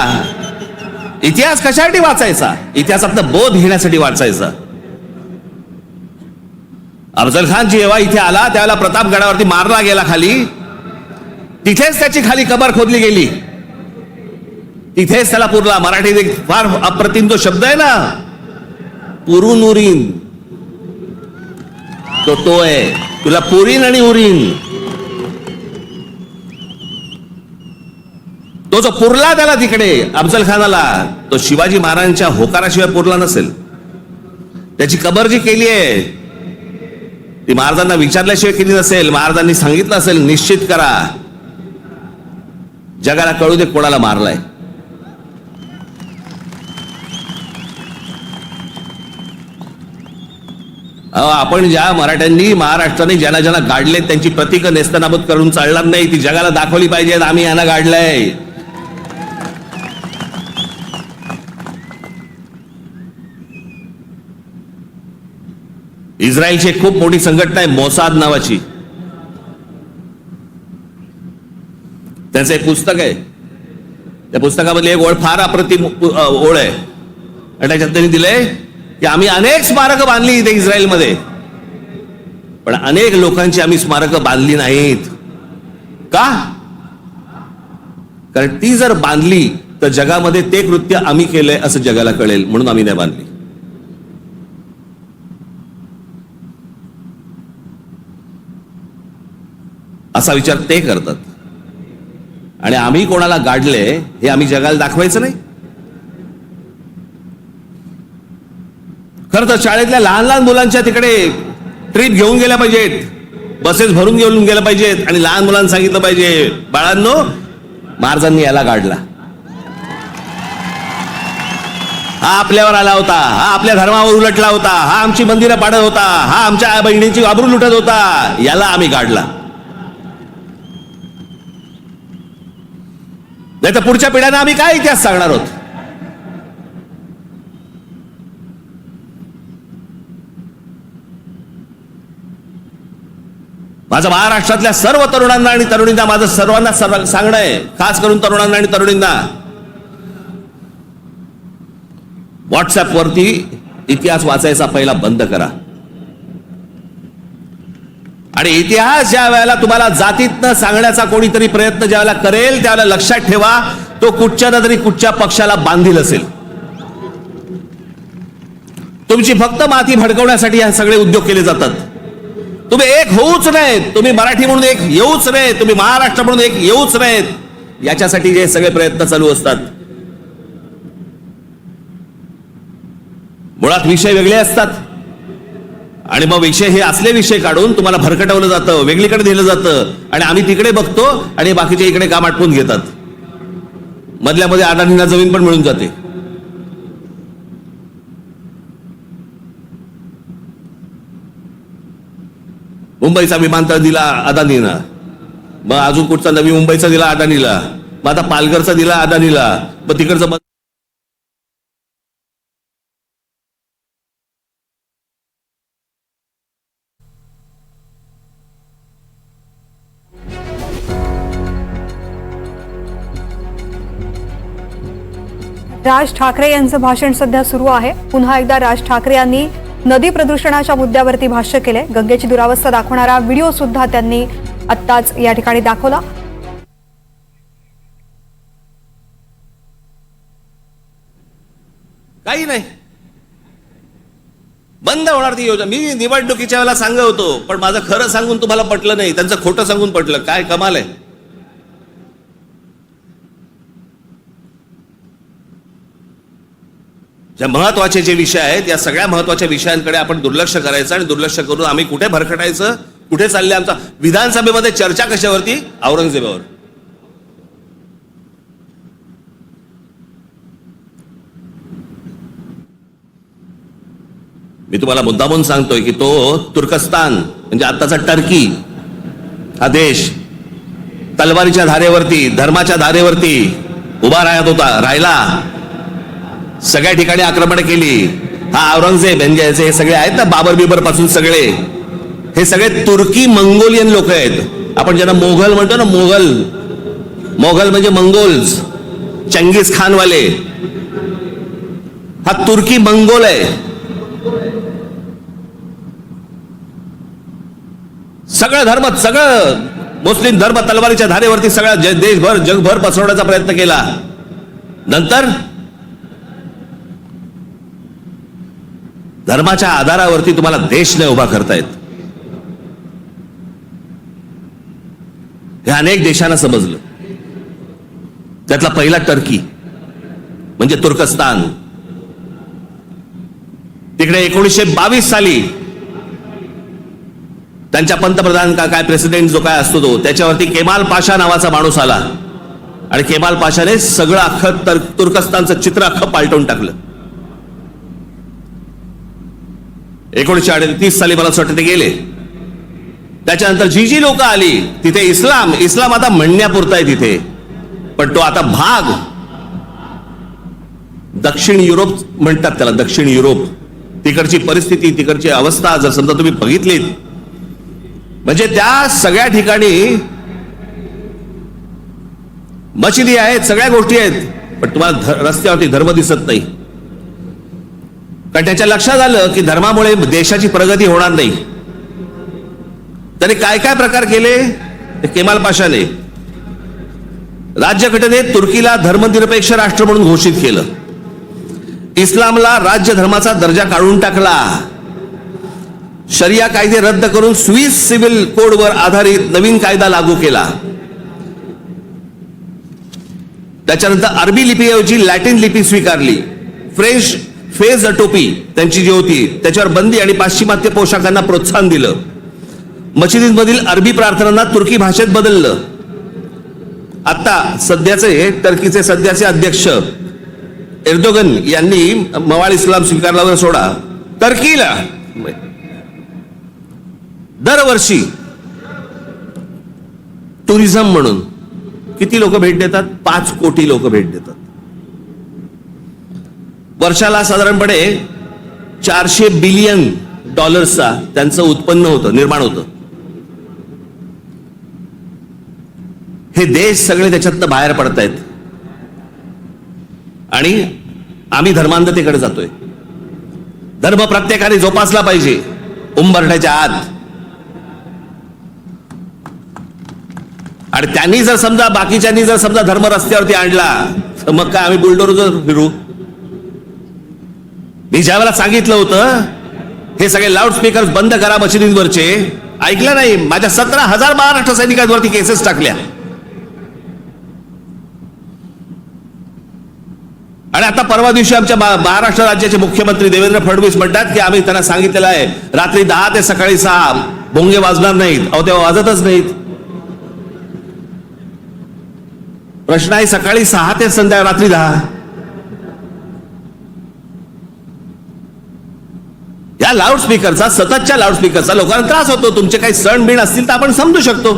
इतिहास कशासाठी वाचायचा? इतिहासातनं बोध घेण्यासाठी वाचायचा. अफजल खान जेव्हा इथे आला त्यावेळेला प्रतापगडावरती मारला गेला खाली, तिथेच त्याची खाली कबर खोदली गेली, तिथेच त्याला पुरला. मराठीत एक फार अप्रतिम जो शब्द आहे ना, पुरून उरीन, तो आहे, तुला पुरीन आणि उरीन. तो जो पुरला त्याला तिकडे अफजल खानाला, तो शिवाजी महाराजांच्या होकाराशिवाय पुरला नसेल. त्याची कबर जी केली आहे ती महाराजांना विचारल्याशिवाय केली नसेल. महाराजांनी सांगितलं असेल निश्चित करा, जगाला कळू दे कोणाला मारलाय. आपण ज्या मराठ्यांनी महाराष्ट्राने ज्यांना ज्यांना गाडले त्यांची प्रतीकं नेस्तनाबूत करून चालणार नाही, ती जगाला दाखवली पाहिजेत आम्ही यांना गाडलंय. इस्रायलची एक खूप मोठी संघटना आहे मोसाद नावाची, त्यांचं एक पुस्तक आहे. त्या पुस्तकामधली एक ओळ फार अप्रतिम ओळ आहे आणि त्याच्यात त्यांनी दिलंय की आम्ही अनेक स्मारकं बांधली इथे इस्रायलमध्ये, पण अनेक लोकांची आम्ही स्मारकं बांधली नाहीत. का? कारण ती जर बांधली तर जगामध्ये ते कृत्य आम्ही केलंय असं जगाला कळेल, म्हणून आम्ही नाही बांधली. असा विचार ते करतात आणि आम्ही कोणाला गाडले हे आम्ही जगाला दाखवायचं नाही. खरं तर शाळेतल्या लहान लहान मुलांच्या तिकडे ट्रिप घेऊन गेल्या पाहिजेत, बसेस भरून घेऊन गेल्या पाहिजेत आणि लहान मुलांना सांगितलं पाहिजे, बाळांनो महाराजांनी याला गाडला, हा आपल्यावर आला होता, हा आपल्या धर्मावर उलटला होता, हा आमची मंदिरं पाडत होता, हा आमच्या बहिणींची आबरू लुटत होता, याला आम्ही गाडला. नाही तर पुढच्या पिढ्यांना आम्ही काय इतिहास सांगणार आहोत? माझं महाराष्ट्रातल्या सर्व तरुणांना आणि तरुणींना माझं सर्वांना सांगणं आहे, खास करून तरुणांना आणि तरुणींना, व्हॉट्सअप वरती इतिहास वाचायचा पहिला बंद करा. आणि इतिहास ज्या वेळेला तुम्हाला जातीतनं सांगण्याचा कोणीतरी प्रयत्न ज्या वेळेला करेल त्यावेळेला लक्षात ठेवा, तो कुठच्या ना तरी कुठच्या पक्षाला बांधील असेल. तुमची फक्त माती भडकवण्यासाठी हे सगळे उद्योग केले जातात. तुम्ही एक होऊच नाहीत, तुम्ही मराठी म्हणून एक येऊच नाहीत, तुम्ही महाराष्ट्र म्हणून एक येऊच नाहीत, याच्यासाठी जे सगळे प्रयत्न चालू असतात. मुळात विषय वेगळे असतात आणि मग विषय हे असले विषय काढून तुम्हाला भरकटवलं जातं, वेगळीकडे दिलं जातं आणि आम्ही तिकडे बघतो आणि बाकीचे इकडे काम आटपून घेतात. मधल्या मध्ये अडाणींना जमीन पण मिळून जाते. मुंबईचा विमानतळ दिला अदानीनं, मग अजून कुठचा नवी मुंबईचा दिला अदानीला, मग आता पालघरचा दिला अदानीला, मग तिकडचं राज ठाकरे यांचं भाषण सध्या सुरू आहे. पुन्हा एकदा राज ठाकरे यांनी नदी प्रदूषणाच्या मुद्द्यावरती भाष्य केले. गंगेची दुरावस्था दाखवणारा व्हिडिओ सुद्धा त्यांनी आत्ताच या ठिकाणी दाखवला. काही नाही, बंद होणार ती योजना. मी निवडणुकीच्या वेळेला सांगत होतो, पण माझं खरं सांगून तुम्हाला पटलं नाही, त्यांचं खोटं सांगून पटलं. काय कमाल आहे. ज्या महत्वाचे जे विषय आहेत, या सगळ्या महत्वाच्या विषयांकडे आपण दुर्लक्ष करायचं आणि दुर्लक्ष करून आम्ही कुठे भरकटायचं, कुठे चालले. आमचा विधानसभेमध्ये चर्चा कशावरती? औरंगजेबावर. मी तुम्हाला मुद्दामून सांगतोय की तो तुर्कस्तान म्हणजे आत्ताचा टर्की हा देश तलवारीच्या धारेवरती, धर्माच्या धारेवरती उभा राहिला. सगळ्या ठिकाणी आक्रमण केली. हा औरंगजेब यांचे हे सगळे आहेत ना, बाबर बिबर पासून सगळे, हे सगळे तुर्की मंगोलियन लोक आहेत. आपण ज्यांना मोघल म्हणतो ना, मोघल म्हणजे मंगोल्स, चंगीज खान वाले. हा तुर्की मंगोल आहे. सगळं धर्म, सगळं मुस्लिम धर्म तलवारीच्या धारेवरती सगळ्या देशभर जगभर पसरवण्याचा प्रयत्न केला. नंतर धर्माच्या आधारावरती तुम्हाला देश नाही उभा करतायत. हे अनेक देशांना समजलं. त्यातला पहिला टर्की म्हणजे तुर्कस्तान. तिकडे 1922 साली त्यांच्या पंतप्रधान काय प्रेसिडेंट जो काय असतो तो, त्याच्यावरती केमाल पाशा नावाचा माणूस आला आणि केमाल पाशाने सगळं अख्खं तुर्कस्तानचं चित्र अख्खं पालटवून टाकलं. 1938 साली मला असं वाटतं ते गेले. त्याच्यानंतर जी लोक आली तिथे इस्लाम आता म्हणण्यापुरता आहे तिथे, पण तो आता भाग दक्षिण युरोप म्हणतात त्याला, दक्षिण युरोप. तिकडची परिस्थिती, तिकडची अवस्था जर समजा तुम्ही बघितलीत, म्हणजे त्या सगळ्या ठिकाणी मशिदी आहेत, सगळ्या गोष्टी आहेत, पण तुम्हाला रस्त्यावरती धर्म दिसत नाही. कारण त्याच्या लक्षात आलं की धर्मामुळे देशाची प्रगती होणार नाही. त्याने काय काय प्रकार केले केमाल पाशाने. राज्यघटनेत तुर्कीला धर्मनिरपेक्ष राष्ट्र म्हणून घोषित केलं. इस्लामला राज्य धर्माचा दर्जा काढून टाकला. शरिया कायदे रद्द करून स्विस सिव्हिल कोडवर आधारित नवीन कायदा लागू केला. त्याच्यानंतर अरबी लिपीऐवजी लॅटिन लिपी स्वीकारली. फ्रेंच फेज टोपी त्यांची जी होती त्याच्यावर बंदी आणि पाश्चिमात्य पोशाखांना प्रोत्साहन दिलं. मशिदींमधील अरबी प्रार्थनांना तुर्की भाषेत बदललं. आता सध्याचे टर्कीचे सध्याचे अध्यक्ष एर्दोगन यांनी मवाळ इस्लाम स्वीकारल्यावर सोडा, टर्कीला दरवर्षी टुरिझम म्हणून किती लोक भेट देतात? 5 कोटी लोक भेट देतात. वर्षाला साधारणपणे $400 बिलियन त्यांचं उत्पन्न होतं, निर्माण होतं. हे देश सगळे त्याच्यातनं बाहेर पडतायत आणि आम्ही धर्मांधतेकडे जातोय. धर्म प्रत्येकाने जोपासला पाहिजे उंबरठ्याच्या आत. आणि त्यांनी जर समजा बाकीच्यांनी जर समजा धर्म रस्त्यावरती आणला तर मग काय आम्ही बुलडोजर फिरू? मी ज्या वेळेला सांगितलं होतं हे सगळे लाऊडस्पीकर बंद करा मशिदींवरचे, ऐकलं नाही. माझ्या 17,000 महाराष्ट्र सैनिकांवरती केसेस टाकल्या. आणि आता परवा दिवशी आमच्या महाराष्ट्र राज्याचे मुख्यमंत्री देवेंद्र फडणवीस म्हणतात की आम्ही त्यांना सांगितलेलं आहे रात्री 10 ते सकाळी 6 भोंगे वाजणार नाहीत. अहो तेव्हा वाजतच नाहीत. प्रश्न आहे सकाळी 6 ते रात्री 10. या लाऊडस्पीकरचा, सततच्या लाऊडस्पीकरचा लोकांना त्रास होतो. तुमचे काही सण बिण असतील तर आपण समजू शकतो,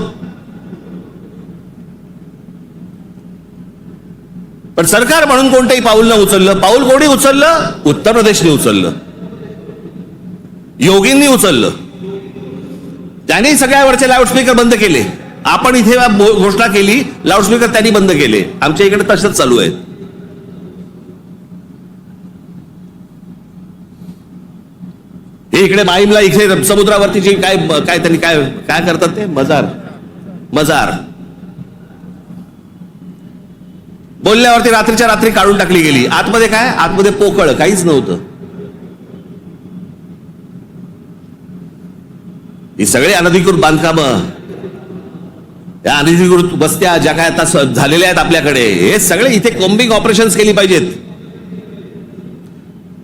पण सरकार म्हणून कोणतंही पाऊल न उचललं. पाऊल कोणी उचललं? उत्तर प्रदेशने उचललं, योगींनी उचललं. त्यांनी सगळ्यावरचे लाऊडस्पीकर बंद केले. आपण इथे घोषणा केली, लाऊडस्पीकर त्यांनी बंद केले. आमच्या इकडे तसंच चालू आहे. इकडे माहीमला इथे समुद्रावरती जी काय काय त्यांनी काय काय करतात ते मजार बोलल्यावरती रात्रीच्या रात्री काढून टाकली गेली. आतमध्ये काय, आतमध्ये पोकळ काहीच नव्हतं. ही सगळे अनधिकृत बांधकामं, या अनधिकृत वस्त्या ज्या काय आता झालेल्या आहेत आपल्याकडे, हे सगळे इथे कॉम्बिंग ऑपरेशन्स केली पाहिजेत.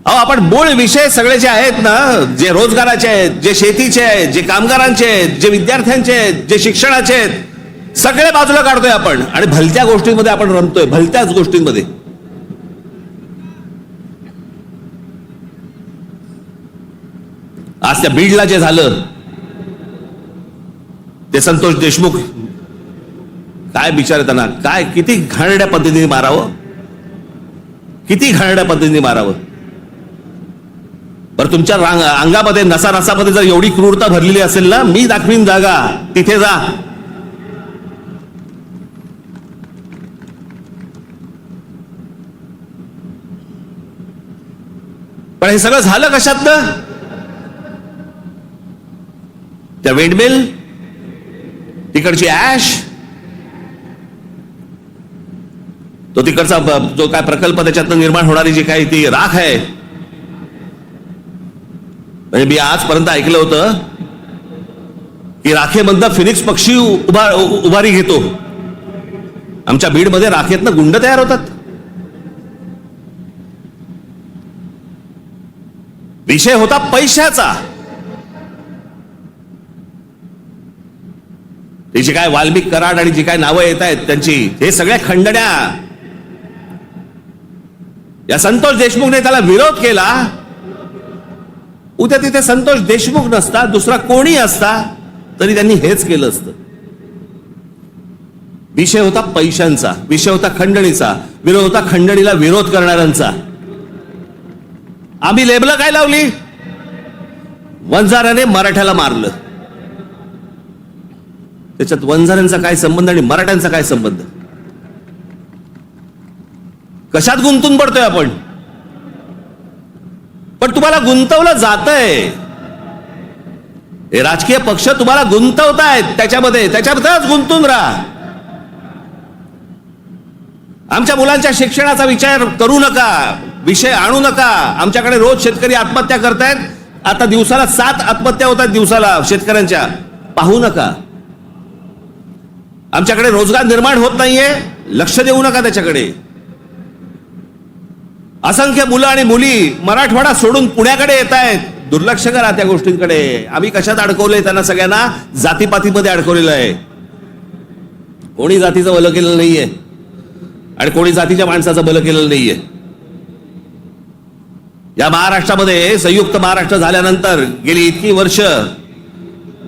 अहो आपण मूळ विषय सगळे जे आहेत ना, जे रोजगाराचे आहेत, जे शेतीचे आहेत, जे कामगारांचे आहेत, जे विद्यार्थ्यांचे आहेत, जे शिक्षणाचे आहेत, सगळे बाजूला काढतोय आपण आणि भलत्या गोष्टींमध्ये आपण रमतोय, भलत्याच गोष्टींमध्ये. आज त्या बीडला जे झालं, ते संतोष देशमुख काय बिचारे, त्यांना काय किती घाणेरड्या पद्धतीने मारावं, किती घाणेरड्या पद्धतीने मारावं. बरं तुमच्या अंगामध्ये नसामध्ये जर एवढी क्रूरता भरलेली असेल ना, मी दाखवीन जागा, तिथे जा. पण हे सगळं झालं कशातनं? त्या विंडमिल, तिकडची ऍश, तो तिकडचा जो काय प्रकल्प, त्याच्यातनं निर्माण होणारी जी काही ती राख आहे. म्हणजे मी आजपर्यंत ऐकलं होतं की राखेमधनं फिनिक्स पक्षी उभारी घेतो. आमच्या बीडमध्ये राखेतनं गुंड तयार होतात. विषय होता पैशाचा. ती जी काय वाल्मिक कराड आणि जी काय नावं येत आहेत त्यांची, हे सगळ्या खंडण्या, या संतोष देशमुखने त्याला विरोध केला. उद्या तिथे संतोष देशमुख नसता, दुसरा कोणी असता तरी त्यांनी हेच केलं असतं. विषय होता पैशांचा, विषय होता खंडणीचा, विरोध होता खंडणीला विरोध करणाऱ्यांचा. आम्ही लेबल काय लावली? वंजाराने मराठ्याला मारलं. त्याच्यात वंजाऱ्यांचा काय संबंध आणि मराठ्यांचा काय संबंध? कशात गुंतून पडतोय आपण? पण तुम्हाला गुंतवलं जातंय, हे राजकीय पक्ष तुम्हाला गुंतवतायत त्याच्याबद्दलच गुंतून राहा. आमच्या मुलांच्या शिक्षणाचा विचार करू नका, विषय आणू नका. आमच्याकडे रोज शेतकरी आत्महत्या करतायत. आता दिवसाला 7 आत्महत्या होतात दिवसाला शेतकऱ्यांच्या. पाहू नका. आमच्याकडे रोजगार निर्माण होत नाहीये, लक्ष देऊ नका त्याच्याकडे. असंख्य मुलं आणि मुली मराठवाडा सोडून पुण्याकडे येत आहेत, दुर्लक्ष करा त्या गोष्टींकडे. आम्ही कशात अडकवलंय त्यांना? सगळ्यांना जातीपातीमध्ये अडकवलेलं आहे. कोणी जातीचं भलं केलेलं नाहीये आणि कोणी जातीच्या माणसाचं भलं केलेलं नाहीये. या महाराष्ट्रामध्ये संयुक्त महाराष्ट्र झाल्यानंतर गेली इतकी वर्ष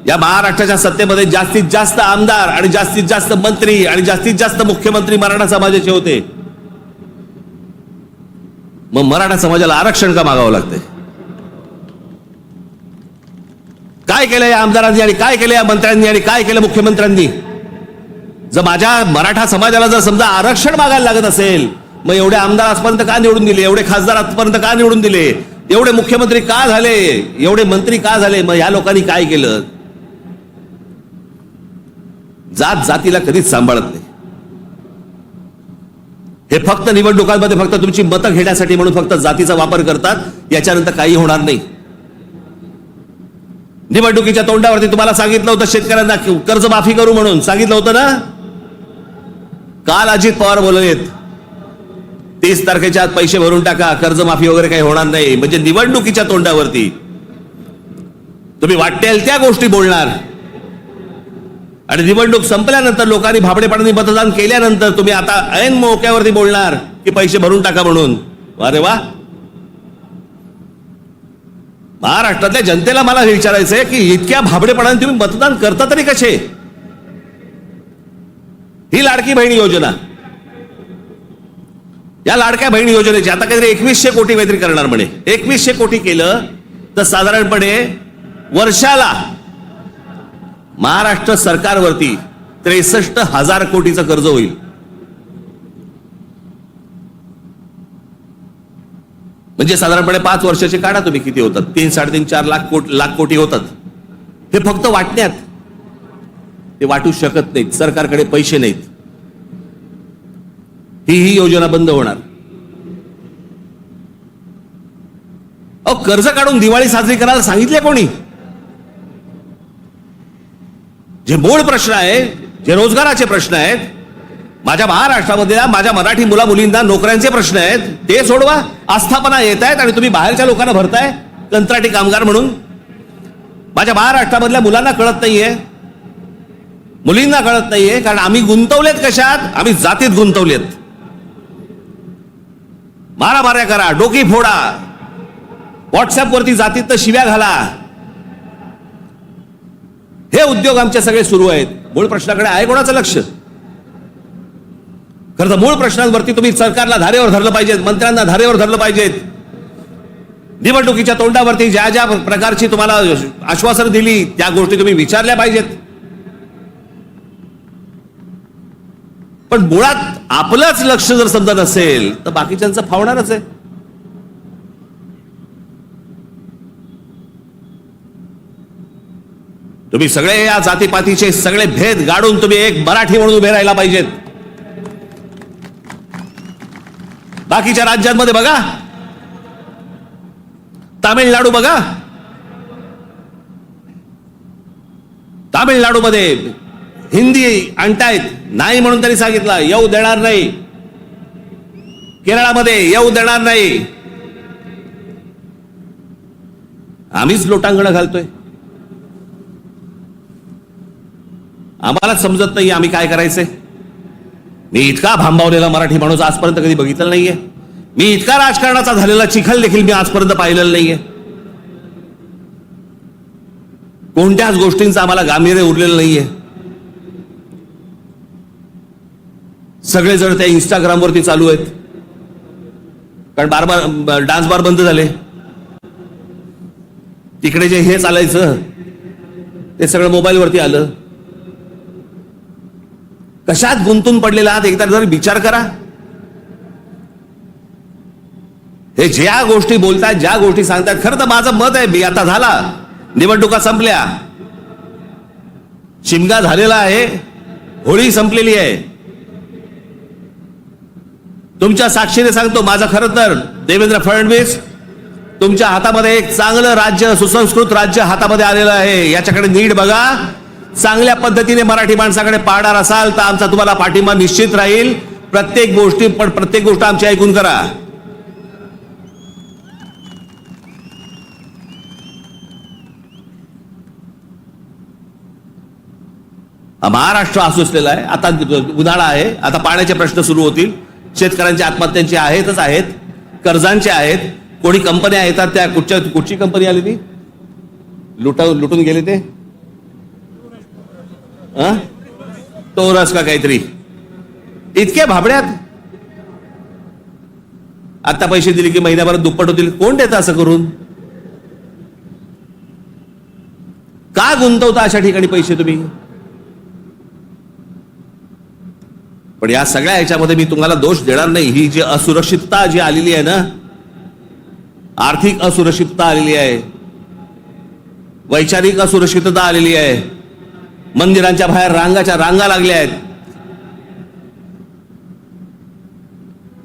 या महाराष्ट्राच्या सत्तेमध्ये जास्तीत जास्त आमदार आणि जास्तीत जास्त मंत्री आणि जास्तीत जास्त मुख्यमंत्री मराठा समाजाचे होते. मग मराठा समाजाला आरक्षण का मागावं लागतंय? काय केलं या आमदारांनी आणि काय केलं या मंत्र्यांनी आणि काय केलं मुख्यमंत्र्यांनी? जर माझ्या मराठा समाजाला जर समजा आरक्षण मागायला लागत असेल, मग एवढे आमदार आजपर्यंत का निवडून दिले? एवढे खासदार आजपर्यंत का निवडून दिले? एवढे मुख्यमंत्री का झाले? एवढे मंत्री का झाले? मग या लोकांनी काय केलं? जात जातीला कधीच सांभाळत नाही. हे फक्त निवडणुकांमध्ये फक्त तुमची मतं घेण्यासाठी म्हणून फक्त जातीचा वापर करतात. याच्यानंतर काही होणार नाही. निवडणुकीच्या तोंडावरती तुम्हाला सांगितलं होतं शेतकऱ्यांना कर्जमाफी करू म्हणून, सांगितलं होतं ना. काल अजित पवार बोललेत 30 तारखेच्या आत पैसे भरून टाका, कर्जमाफी वगैरे काही होणार नाही. म्हणजे निवडणुकीच्या तोंडावरती तुम्ही वाटेल त्या गोष्टी बोलणार आणि निवडणूक संपल्यानंतर लोकांनी भाबडेपणाने मतदान केल्यानंतर तुम्ही आता ऐन मोक्यावरती बोलणार की पैसे भरून टाका म्हणून. अरे वा. महाराष्ट्रातल्या जनतेला मला हे विचारायचंय की इतक्या भाबडेपणाने तुम्ही मतदान करता तरी कसे? ही लाडकी बहीण योजना, या लाडक्या बहीण योजनेची आता काहीतरी 2100 कोटी काहीतरी करणार म्हणे. 2100 कोटी केलं तर साधारणपणे वर्षाला महाराष्ट्र सरकारवरती 63,000 कोटीचं कर्ज होईल. म्हणजे साधारणपणे 5 वर्षाचे काढा तुम्ही, किती होतात? 3-3.5-4 लाख कोटी होतात. हे फक्त वाटण्यात. ते वाटू शकत नाहीत, सरकारकडे पैसे नाहीत. ही योजना बंद होणार. अहो, कर्ज काढून दिवाळी साजरी करायला सांगितले कोणी? जे मूळ प्रश्न आहे, जे रोजगाराचे प्रश्न आहेत, माझ्या महाराष्ट्रामधल्या माझ्या मराठी मुला मुलींना नोकऱ्यांचे प्रश्न आहेत, ते सोडवा. आस्थापना येत आहेत आणि तुम्ही बाहेरच्या लोकांना भरताय कंत्राटी कामगार म्हणून. माझ्या महाराष्ट्रामधल्या मुलांना कळत नाहीये, मुलींना कळत नाहीये, कारण आम्ही गुंतवलेत कशात? आम्ही जातीत गुंतवलेत. मारामाऱ्या करा, डोकी फोडा, व्हॉट्सअपवरती जातीत शिव्या घाला, हे उद्योग आमचे सगळे सुरू आहेत. मूळ प्रश्नाकडे आहे कोणाचं लक्ष? खरं तर मूळ प्रश्नांवरती तुम्ही सरकारला धारेवर धरलं पाहिजेत, मंत्र्यांना धारेवर धरलं पाहिजेत. निवडणुकीच्या तोंडावरती ज्या ज्या प्रकारची तुम्हाला आश्वासनं दिली त्या गोष्टी तुम्ही विचारल्या पाहिजेत. पण मुळात आपलंच लक्ष जर समजा नसेल तर बाकीच्यांचं फावणारच आहे. तुम्ही सगळे या जातीपातीचे सगळे भेद गाडून तुम्ही एक मराठी म्हणून उभे राहायला पाहिजेत. बाकीच्या राज्यांमध्ये बघा, तामिळनाडू बघा, तामिळनाडूमध्ये हिंदी आणतायत, नाही म्हणून त्यांनी सांगितलं येऊ देणार नाही. केरळामध्ये येऊ देणार नाही. आम्हीच लोटांगण घालतोय. आम्हालाच समजत नाही आम्ही काय करायचंय. मी इतका भांबावलेला मराठी माणूस आजपर्यंत कधी बघितलं नाहीये. मी इतका राजकारणाचा झालेला चिखल देखील मी आजपर्यंत पाहिलेलं नाहीये. कोणत्याच गोष्टींचं आम्हाला गांभीर्य उरलेलं नाहीये. सगळे जण त्या इंस्टाग्रामवरती चालू आहेत, कारण डान्स बार बंद झाले. तिकडे जे हे चालायचं ते सगळं मोबाईलवरती आलं. कशात गुंतून पडलेला आहात एकदा जर विचार करा. हे ज्या गोष्टी बोलतात, ज्या गोष्टी सांगतात, खरं तर माझं मत आहे, मी आता झाला, निवडणुका संपल्या, शिमगा झालेला आहे, होळी संपलेली आहे. तुमच्या साक्षीने सांगतो, माझं खरं तर देवेंद्र फडणवीस तुमच्या हातामध्ये एक चांगलं राज्य, सुसंस्कृत राज्य हातामध्ये आलेलं आहे. याच्याकडे नीट बघा. चांगल्या पद्धतीने मराठी माणसाकडे पाहणार असाल तर आमचा तुम्हाला पाठिंबा निश्चित राहील. प्रत्येक गोष्ट आमची ऐकून करा. महाराष्ट्र आसुसलेला आहे. आता उन्हाळा आहे, आता पाण्याचे प्रश्न सुरू होतील. शेतकऱ्यांच्या आत्महत्यांचे आहेतच आहेत, कर्जांचे आहेत. कोणी कंपन्या येतात, त्या कुठची कंपनी आली ती लुटून गेले ते टोरस का काहीतरी. इतके भाबड्यात. आता पैसे दिले की महिन्याभरात दुप्पट होतील. कोण देतं असं करून? का गुंतवता अशा ठिकाणी पैसे तुम्ही? पण या सगळ्या ह्याच्यामध्ये मी तुम्हाला दोष देणार नाही. ही जी असुरक्षितता जी आलेली आहे ना, आर्थिक असुरक्षितता आलेली आहे, वैचारिक असुरक्षितता आलेली आहे, मंदिरांच्या बाहेर रांगा लागल्या आहेत.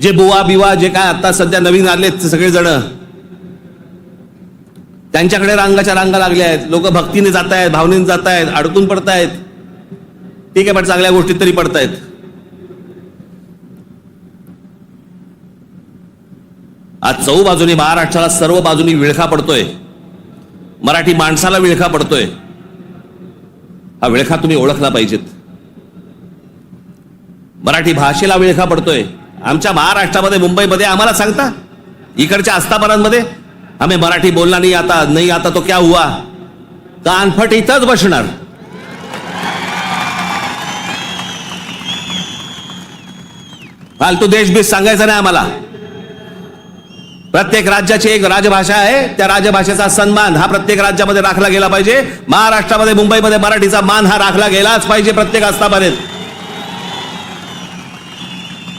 जे बुवा बिवा जे काय आता सध्या नवीन आलेत सगळे जण, त्यांच्याकडे रांगा लागल्या आहेत. लोक भक्तीने जात आहेत, भावनेने जात आहेत, अडकून पडतायत. ठीक आहे, पण चांगल्या गोष्टीत तरी पडतायत. आज चहूबाजूनी महाराष्ट्राला सर्व बाजूनी विळखा पडतोय. मराठी माणसाला विळखा पडतोय. हा विळखा तुम्ही ओळखला पाहिजेत. मराठी भाषेला विळखा पडतोय. आमच्या महाराष्ट्रामध्ये, मुंबईमध्ये आम्हाला सांगता, इकडच्या आस्थापनांमध्ये आम्ही मराठी बोलना नाही आता तो क्या हुआ. कानफट इथंच बसणार. फालतू देशबीज सांगायचं नाही आम्हाला. प्रत्येक राज्याची एक राजभाषा आहे. त्या राजभाषेचा सन्मान हा प्रत्येक राज्यामध्ये राखला गेला पाहिजे. महाराष्ट्रामध्ये, मुंबईमध्ये मराठीचा मान हा राखला गेलाच पाहिजे प्रत्येक आस्थापनेत.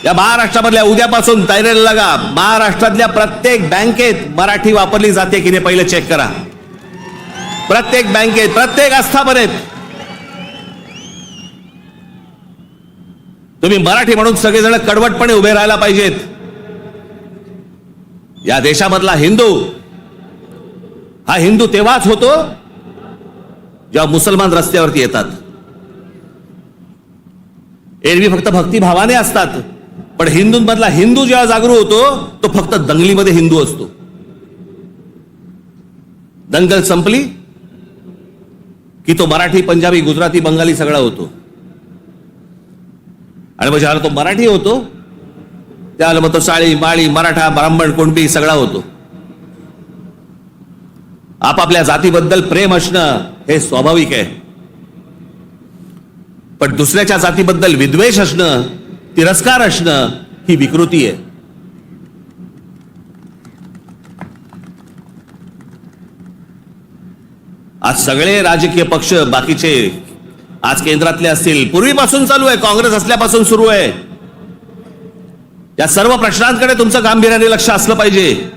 या महाराष्ट्रामधल्या उद्यापासून तयारीला लागा. महाराष्ट्रातल्या प्रत्येक बँकेत मराठी वापरली जाते की नाही पहिले चेक करा. प्रत्येक बँकेत, प्रत्येक आस्थापनेत तुम्ही मराठी म्हणून सगळेजण कडवटपणे उभे राहायला पाहिजेत. या देशामधला हिंदू हा हिंदू तेव्हाच होतो जेव्हा मुसलमान रस्त्यावरती येतात. एरवी फक्त भक्तिभावाने असतात, पण हिंदूंमधला हिंदू जेव्हा जागरूक होतो तो फक्त दंगलीमध्ये हिंदू असतो. दंगल संपली की तो मराठी, पंजाबी, गुजराती, बंगाली सगळा होतो. आणि मग जेव्हा तो मराठी होतो त्याला मग तो साळी, माळी, मराठा, ब्राह्मण, कुणबी सगळा होतो. आपापल्या जातीबद्दल प्रेम असणं हे स्वाभाविक आहे, पण दुसऱ्याच्या जातीबद्दल विद्वेष असणं, तिरस्कार असणं ही विकृती आहे. आज सगळे राजकीय पक्ष बाकीचे आज केंद्रातले असतील, पूर्वीपासून चालू आहे, काँग्रेस असल्यापासून सुरू आहे. या सर्व प्रश्नांकडे तुमचं गांभीर्याने लक्ष असलं पाहिजे.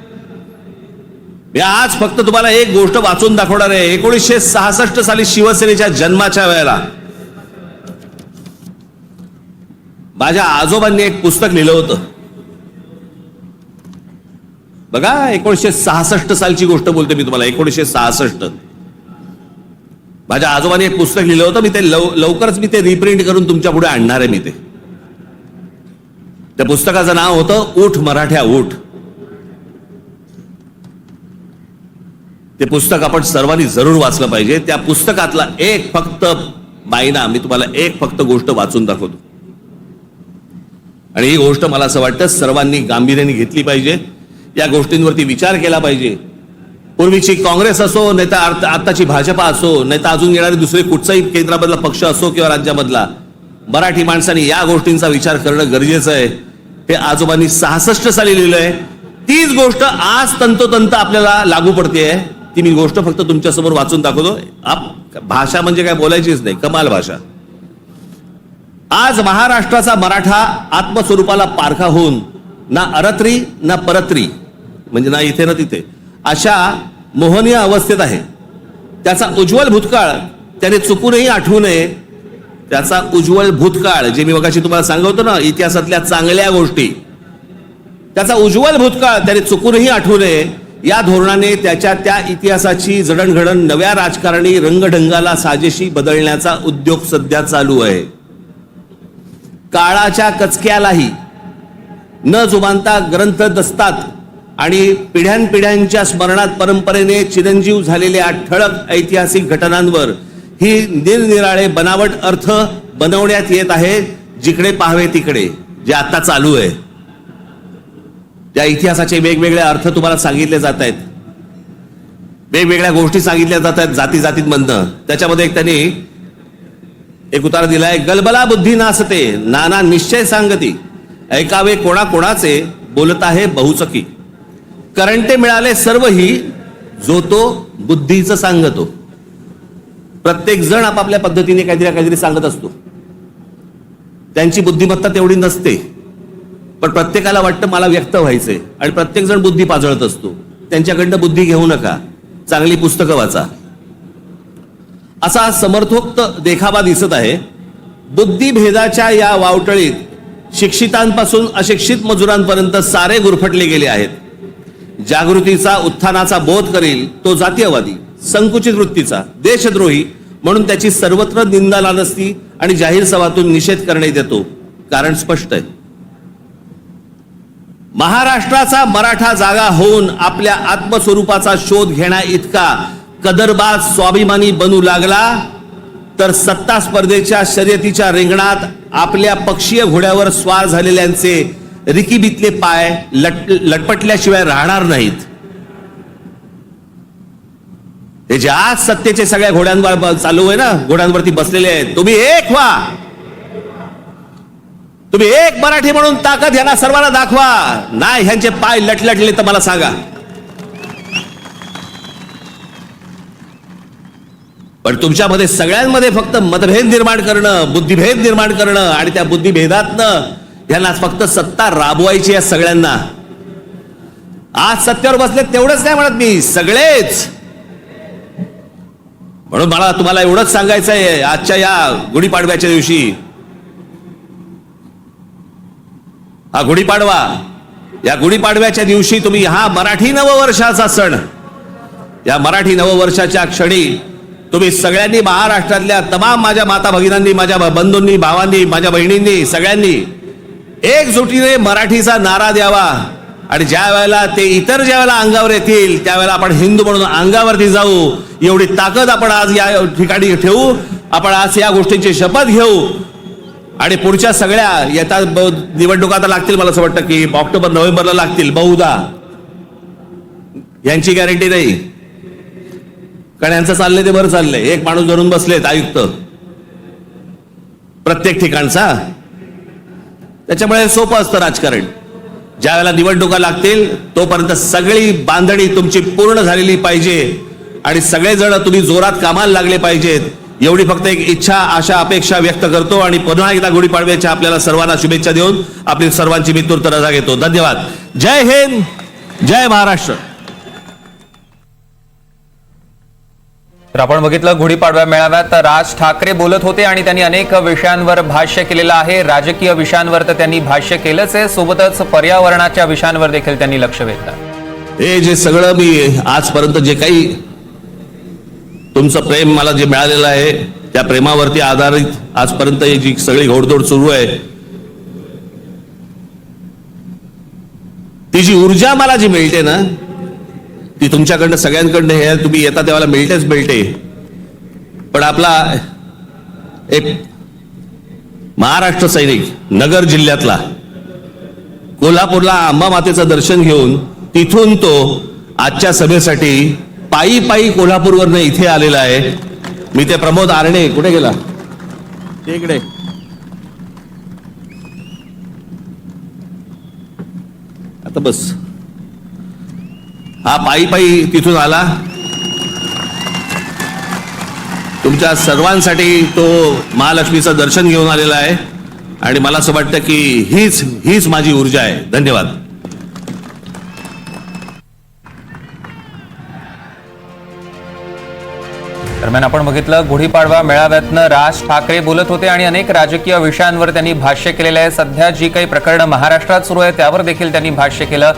मी आज फक्त तुम्हाला एक गोष्ट वाचून दाखवणार आहे. 1966 साली शिवसेनेच्या जन्माच्या वेळेला माझ्या आजोबांनी एक पुस्तक लिहिलं होतं. बघा, 1966 सालची गोष्ट बोलते मी तुम्हाला. 1966 माझ्या आजोबांनी एक पुस्तक लिहिलं होतं. मी ते लवकरच मी ते रिप्रिंट करून तुमच्या पुढे आणणार आहे. मी त्या पुस्तकाचं नाव होतं उठ मराठ्या उठ. ते पुस्तक आपण सर्वांनी जरूर वाचलं पाहिजे. त्या पुस्तकातला एक फक्त बायना मी तुम्हाला एक फक्त गोष्ट वाचून दाखवतो, आणि ही गोष्ट मला असं वाटतं सर्वांनी गांभीर्याने घेतली पाहिजे. या गोष्टींवरती विचार केला पाहिजे. पूर्वीची काँग्रेस असो, नाही तर आताची भाजपा असो, नाही तर अजून येणारे दुसरे कुठचाही केंद्रामधला पक्ष असो किंवा राज्यामधला, मराठी माणसांनी या गोष्टींचा विचार करणं गरजेचं आहे. हे आजोबांनी 66 साली लिहिलंय. तीच गोष्ट आज तंतोतंत आपल्याला लागू पडते. ती मी गोष्ट फक्त तुमच्या समोर वाचून दाखवतो. भाषा म्हणजे काय बोलायचीच नाही, कमाल भाषा. आज महाराष्ट्राचा मराठा आत्मस्वरूपाला पारखा होऊन ना अरत्री ना परत्री, म्हणजे ना इथे ना तिथे, अशा मोहनीय अवस्थेत आहे. त्याचा उज्ज्वल भूतकाळ त्याने चुकूनही आठवू नये. त्याचा उज्ज्वल भूतकाळ, जे मी मगाशी तुम्हाला सांगतो ना, इतिहासातल्या चांगल्या गोष्टी, त्याचा उज्ज्वल भूतकाळ त्याने चुकूनही आठवू नये. या धोरणाने त्याच्या त्या इतिहासाची जडणघडण नव्या राजकारणी रंगढंगाला साजेशी बदलण्याचा उद्योग सध्या चालू आहे. काळाच्या कचक्यालाही न जुमानता ग्रंथ दसतात आणि पिढ्यानपिढ्यांच्या स्मरणात परंपरेने चिरंजीव झालेल्या ठळक ऐतिहासिक घटनांवर ही निरनिराळे बनावट अर्थ बनवण्यात येत आहे. जिकडे पाहावे तिकडे जे आता चालू आहे, त्या इतिहासाचे वेगवेगळे अर्थ तुम्हाला सांगितले जात आहेत, वेगवेगळ्या गोष्टी सांगितल्या जात आहेत जाती जातींमधनं. त्याच्यामध्ये एक त्यांनी एक उतारा दिलाय, गलबला बुद्धी नासते नाना निश्चय सांगती, ऐकावे कोणा कोणाचे बोलत आहे बहुचकी, करंटे मिळाले सर्व ही जो तो बुद्धीचं सांगतो. प्रत्येक जण आपापल्या पद्धतीने काहीतरी सांगत असतो. त्यांची बुद्धिमत्ता तेवढी नसते, पण प्रत्येकाला वाटतं मला व्यक्त व्हायचंय, आणि प्रत्येक जण बुद्धी पाजळत असतो. त्यांच्याकडनं बुद्धी घेऊ नका, चांगली पुस्तकं वाचा. असा समर्थोक्त देखावा दिसत आहे. बुद्धिभेदाच्या या वावटळीत शिक्षितांपासून अशिक्षित मजुरांपर्यंत सारे गुरफटले गेले आहेत. जागृतीचा, उत्थानाचा बोध करील तो जातीयवादी, संकुचित वृत्तीचा, देशद्रोही म्हणून त्याची सर्वत्र निंदा लानस्ती आणि जाहीर सभातून निषेध करण्यात येतो. कारण स्पष्ट आहे. महाराष्ट्राचा मराठा जागा होऊन आपल्या आत्मस्वरूपाचा शोध घेण्या इतका कदरबाज स्वाभिमानी बनू लागला तर सत्ता स्पर्धेच्या शर्यतीच्या रिंगणात आपल्या पक्षीय घोड्यावर स्वार झालेल्यांचे रिकीबितले पाय लटपटल्याशिवाय राहणार नाहीत. हे जे आज सत्तेचे सगळ्या घोड्यांवर चालू आहे ना, घोड्यांवरती बसलेले आहेत, तुम्ही एक व्हा, तुम्ही एक मराठी म्हणून ताकद ह्यांना सर्वांना दाखवा. नाही ह्यांचे पाय लटलटले तर मला सांगा. पण तुमच्यामध्ये सगळ्यांमध्ये फक्त मतभेद निर्माण करणं, बुद्धिभेद निर्माण करणं आणि त्या बुद्धिभेदातनं यांना फक्त सत्ता राबवायची आहे सगळ्यांना. आज सत्तेवर बसले तेवढंच नाही म्हणत मी, सगळेच. म्हणून मला तुम्हाला एवढंच सांगायचं आहे आजच्या या गुढीपाडव्याच्या दिवशी, हा गुढीपाडवा, या गुढीपाडव्याच्या दिवशी तुम्ही हा मराठी नववर्षाचा सण, या मराठी नववर्षाच्या क्षणी तुम्ही सगळ्यांनी, महाराष्ट्रातल्या तमाम माझ्या माता भगिनींनी, माझ्या बंधूंनी, भावांनी, माझ्या बहिणींनी, सगळ्यांनी एकजुटीने मराठीचा नारा द्यावा. आणि ज्या वेळेला ते इतर ज्या वेळेला अंगावर येतील त्यावेळेला आपण हिंदू म्हणून अंगावरती जाऊ, एवढी ताकद आपण आज या ठिकाणी ठेवू. आपण आज या गोष्टींची शपथ घेऊ. आणि पुढच्या सगळ्या येतात निवडणुका आता लागतील, मला असं वाटतं की ऑक्टोबर नोव्हेंबरला लागतील बहुधा, यांची गॅरंटी नाही, कारण यांचं चाललंय ते बरं चाललंय. एक माणूस धरून बसलेत आयुक्त प्रत्येक ठिकाणचा, त्याच्यामुळे सोपं असतं राजकारण. ज्या वेळेला निवडणुका लागतील तोपर्यंत सगळी बांधणी तुमची पूर्ण झालेली पाहिजे आणि सगळेजण तुम्ही जोरात कामाला लागले पाहिजेत, एवढी फक्त एक इच्छा, आशा, अपेक्षा व्यक्त करतो. आणि पुन्हा एकदा गुढीपाडव्याच्या आपल्याला सर्वांना शुभेच्छा देऊन आपली सर्वांची मी तूर्त रजा घेतो. धन्यवाद. जय हिंद, जय महाराष्ट्र. तर आपण बघितलं गुढीपाडव्या मेळाव्यात राज ठाकरे बोलत होते आणि त्यांनी अनेक विषयांवर भाष्य केलेलं आहे. राजकीय विषयांवर तर त्यांनी भाष्य केलंच आहे, सोबतच पर्यावरणाच्या विषयांवर देखील त्यांनी लक्ष वेधलं. हे जे सगळं मी आजपर्यंत जे काही तुमचं प्रेम मला जे मिळालेलं आहे त्या प्रेमावरती आधारित आजपर्यंत ही जी सगळी घोडदौड सुरू आहे, ती जी ऊर्जा मला जी मिळते ना, ती तुमच्याकडनं सगळ्यांकडनं हे तुम्ही येता तेव्हा मिळते. पण आपला एक महाराष्ट्र सैनिक नगर जिल्ह्यातला कोल्हापूरला अंबा मातेचं दर्शन घेऊन तिथून तो आजच्या सभेसाठी पायी पायी कोल्हापूरवरनं इथे आलेला आहे. मी ते प्रमोद आरणे, कुठे गेला ते, इकडे आता बस, हा पायी पायी तिथून आला. तुमच्या सर्वांसाठी तो महालक्ष्मीचं दर्शन घेऊन आलेला आहे आणि मला असं वाटतं की हीच माझी ऊर्जा आहे. धन्यवाद. दरम्यान आपण बघितलं गुढीपाडवा मेळाव्यातनं राज ठाकरे बोलत होते आणि अनेक राजकीय विषयांवर त्यांनी भाष्य केलेलं आहे. सध्या जी काही प्रकरणं महाराष्ट्रात सुरू आहे त्यावर देखील त्यांनी भाष्य केलं.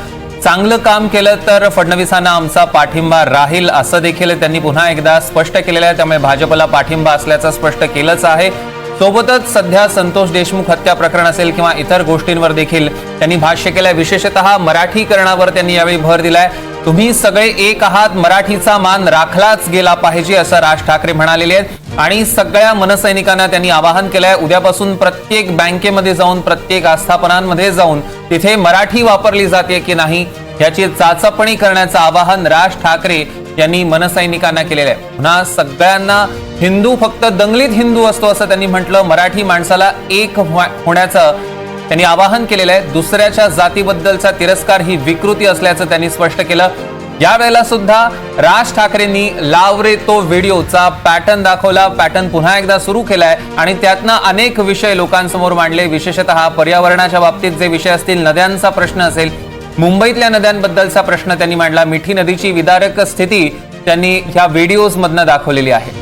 चांगलं काम केलं तर फडणवीसांना आमचा पाठिंबा राहील असं देखील त्यांनी पुन्हा एकदा स्पष्ट केलेलं आहे. त्यामुळे भाजपला पाठिंबा असल्याचं स्पष्ट केलंच आहे. सोबतच सध्या संतोष देशमुख हत्या प्रकरण असेल किंवा इतर गोष्टींवर देखील त्यांनी भाष्य केलंय. विशेषतः मराठीकरणावर त्यांनी यावेळी भर दिलाय. तुम्ही सगळे एक आहात, मराठीचा मान राखलाच गेला पाहिजे असं राज ठाकरे म्हणालेले आहेत. आणि सगळ्या मनसैनिकांना त्यांनी आवाहन केलंय, उद्यापासून प्रत्येक बँकेमध्ये जाऊन, प्रत्येक आस्थापनांमध्ये जाऊन तिथे मराठी वापरली जाते की नाही याची चाचपणी करण्याचं आवाहन राज ठाकरे यांनी मनसैनिकांना केलेलं आहे. पुन्हा सगळ्यांना हिंदू फक्त दंगलीत हिंदू असतो असं त्यांनी म्हटलं. मराठी माणसाला एक होण्याचं त्यांनी आवाहन केलेलं आहे. दुसऱ्याच्या जातीबद्दलचा तिरस्कार ही विकृती असल्याचं त्यांनी स्पष्ट केलं. यावेळेला सुद्धा राज ठाकरेंनी लाव रे तो व्हिडिओचा पॅटर्न दाखवला. पॅटर्न पुन्हा एकदा सुरू केलाय आणि त्यातनं अनेक विषय लोकांसमोर मांडले. विशेषतः पर्यावरणाच्या बाबतीत जे विषय असतील, नद्यांचा प्रश्न असेल, मुंबईतल्या नद्यांबद्दलचा प्रश्न त्यांनी मांडला. मिठी नदीची विदारक स्थिती त्यांनी ह्या व्हिडिओज मधनं दाखवलेली आहे.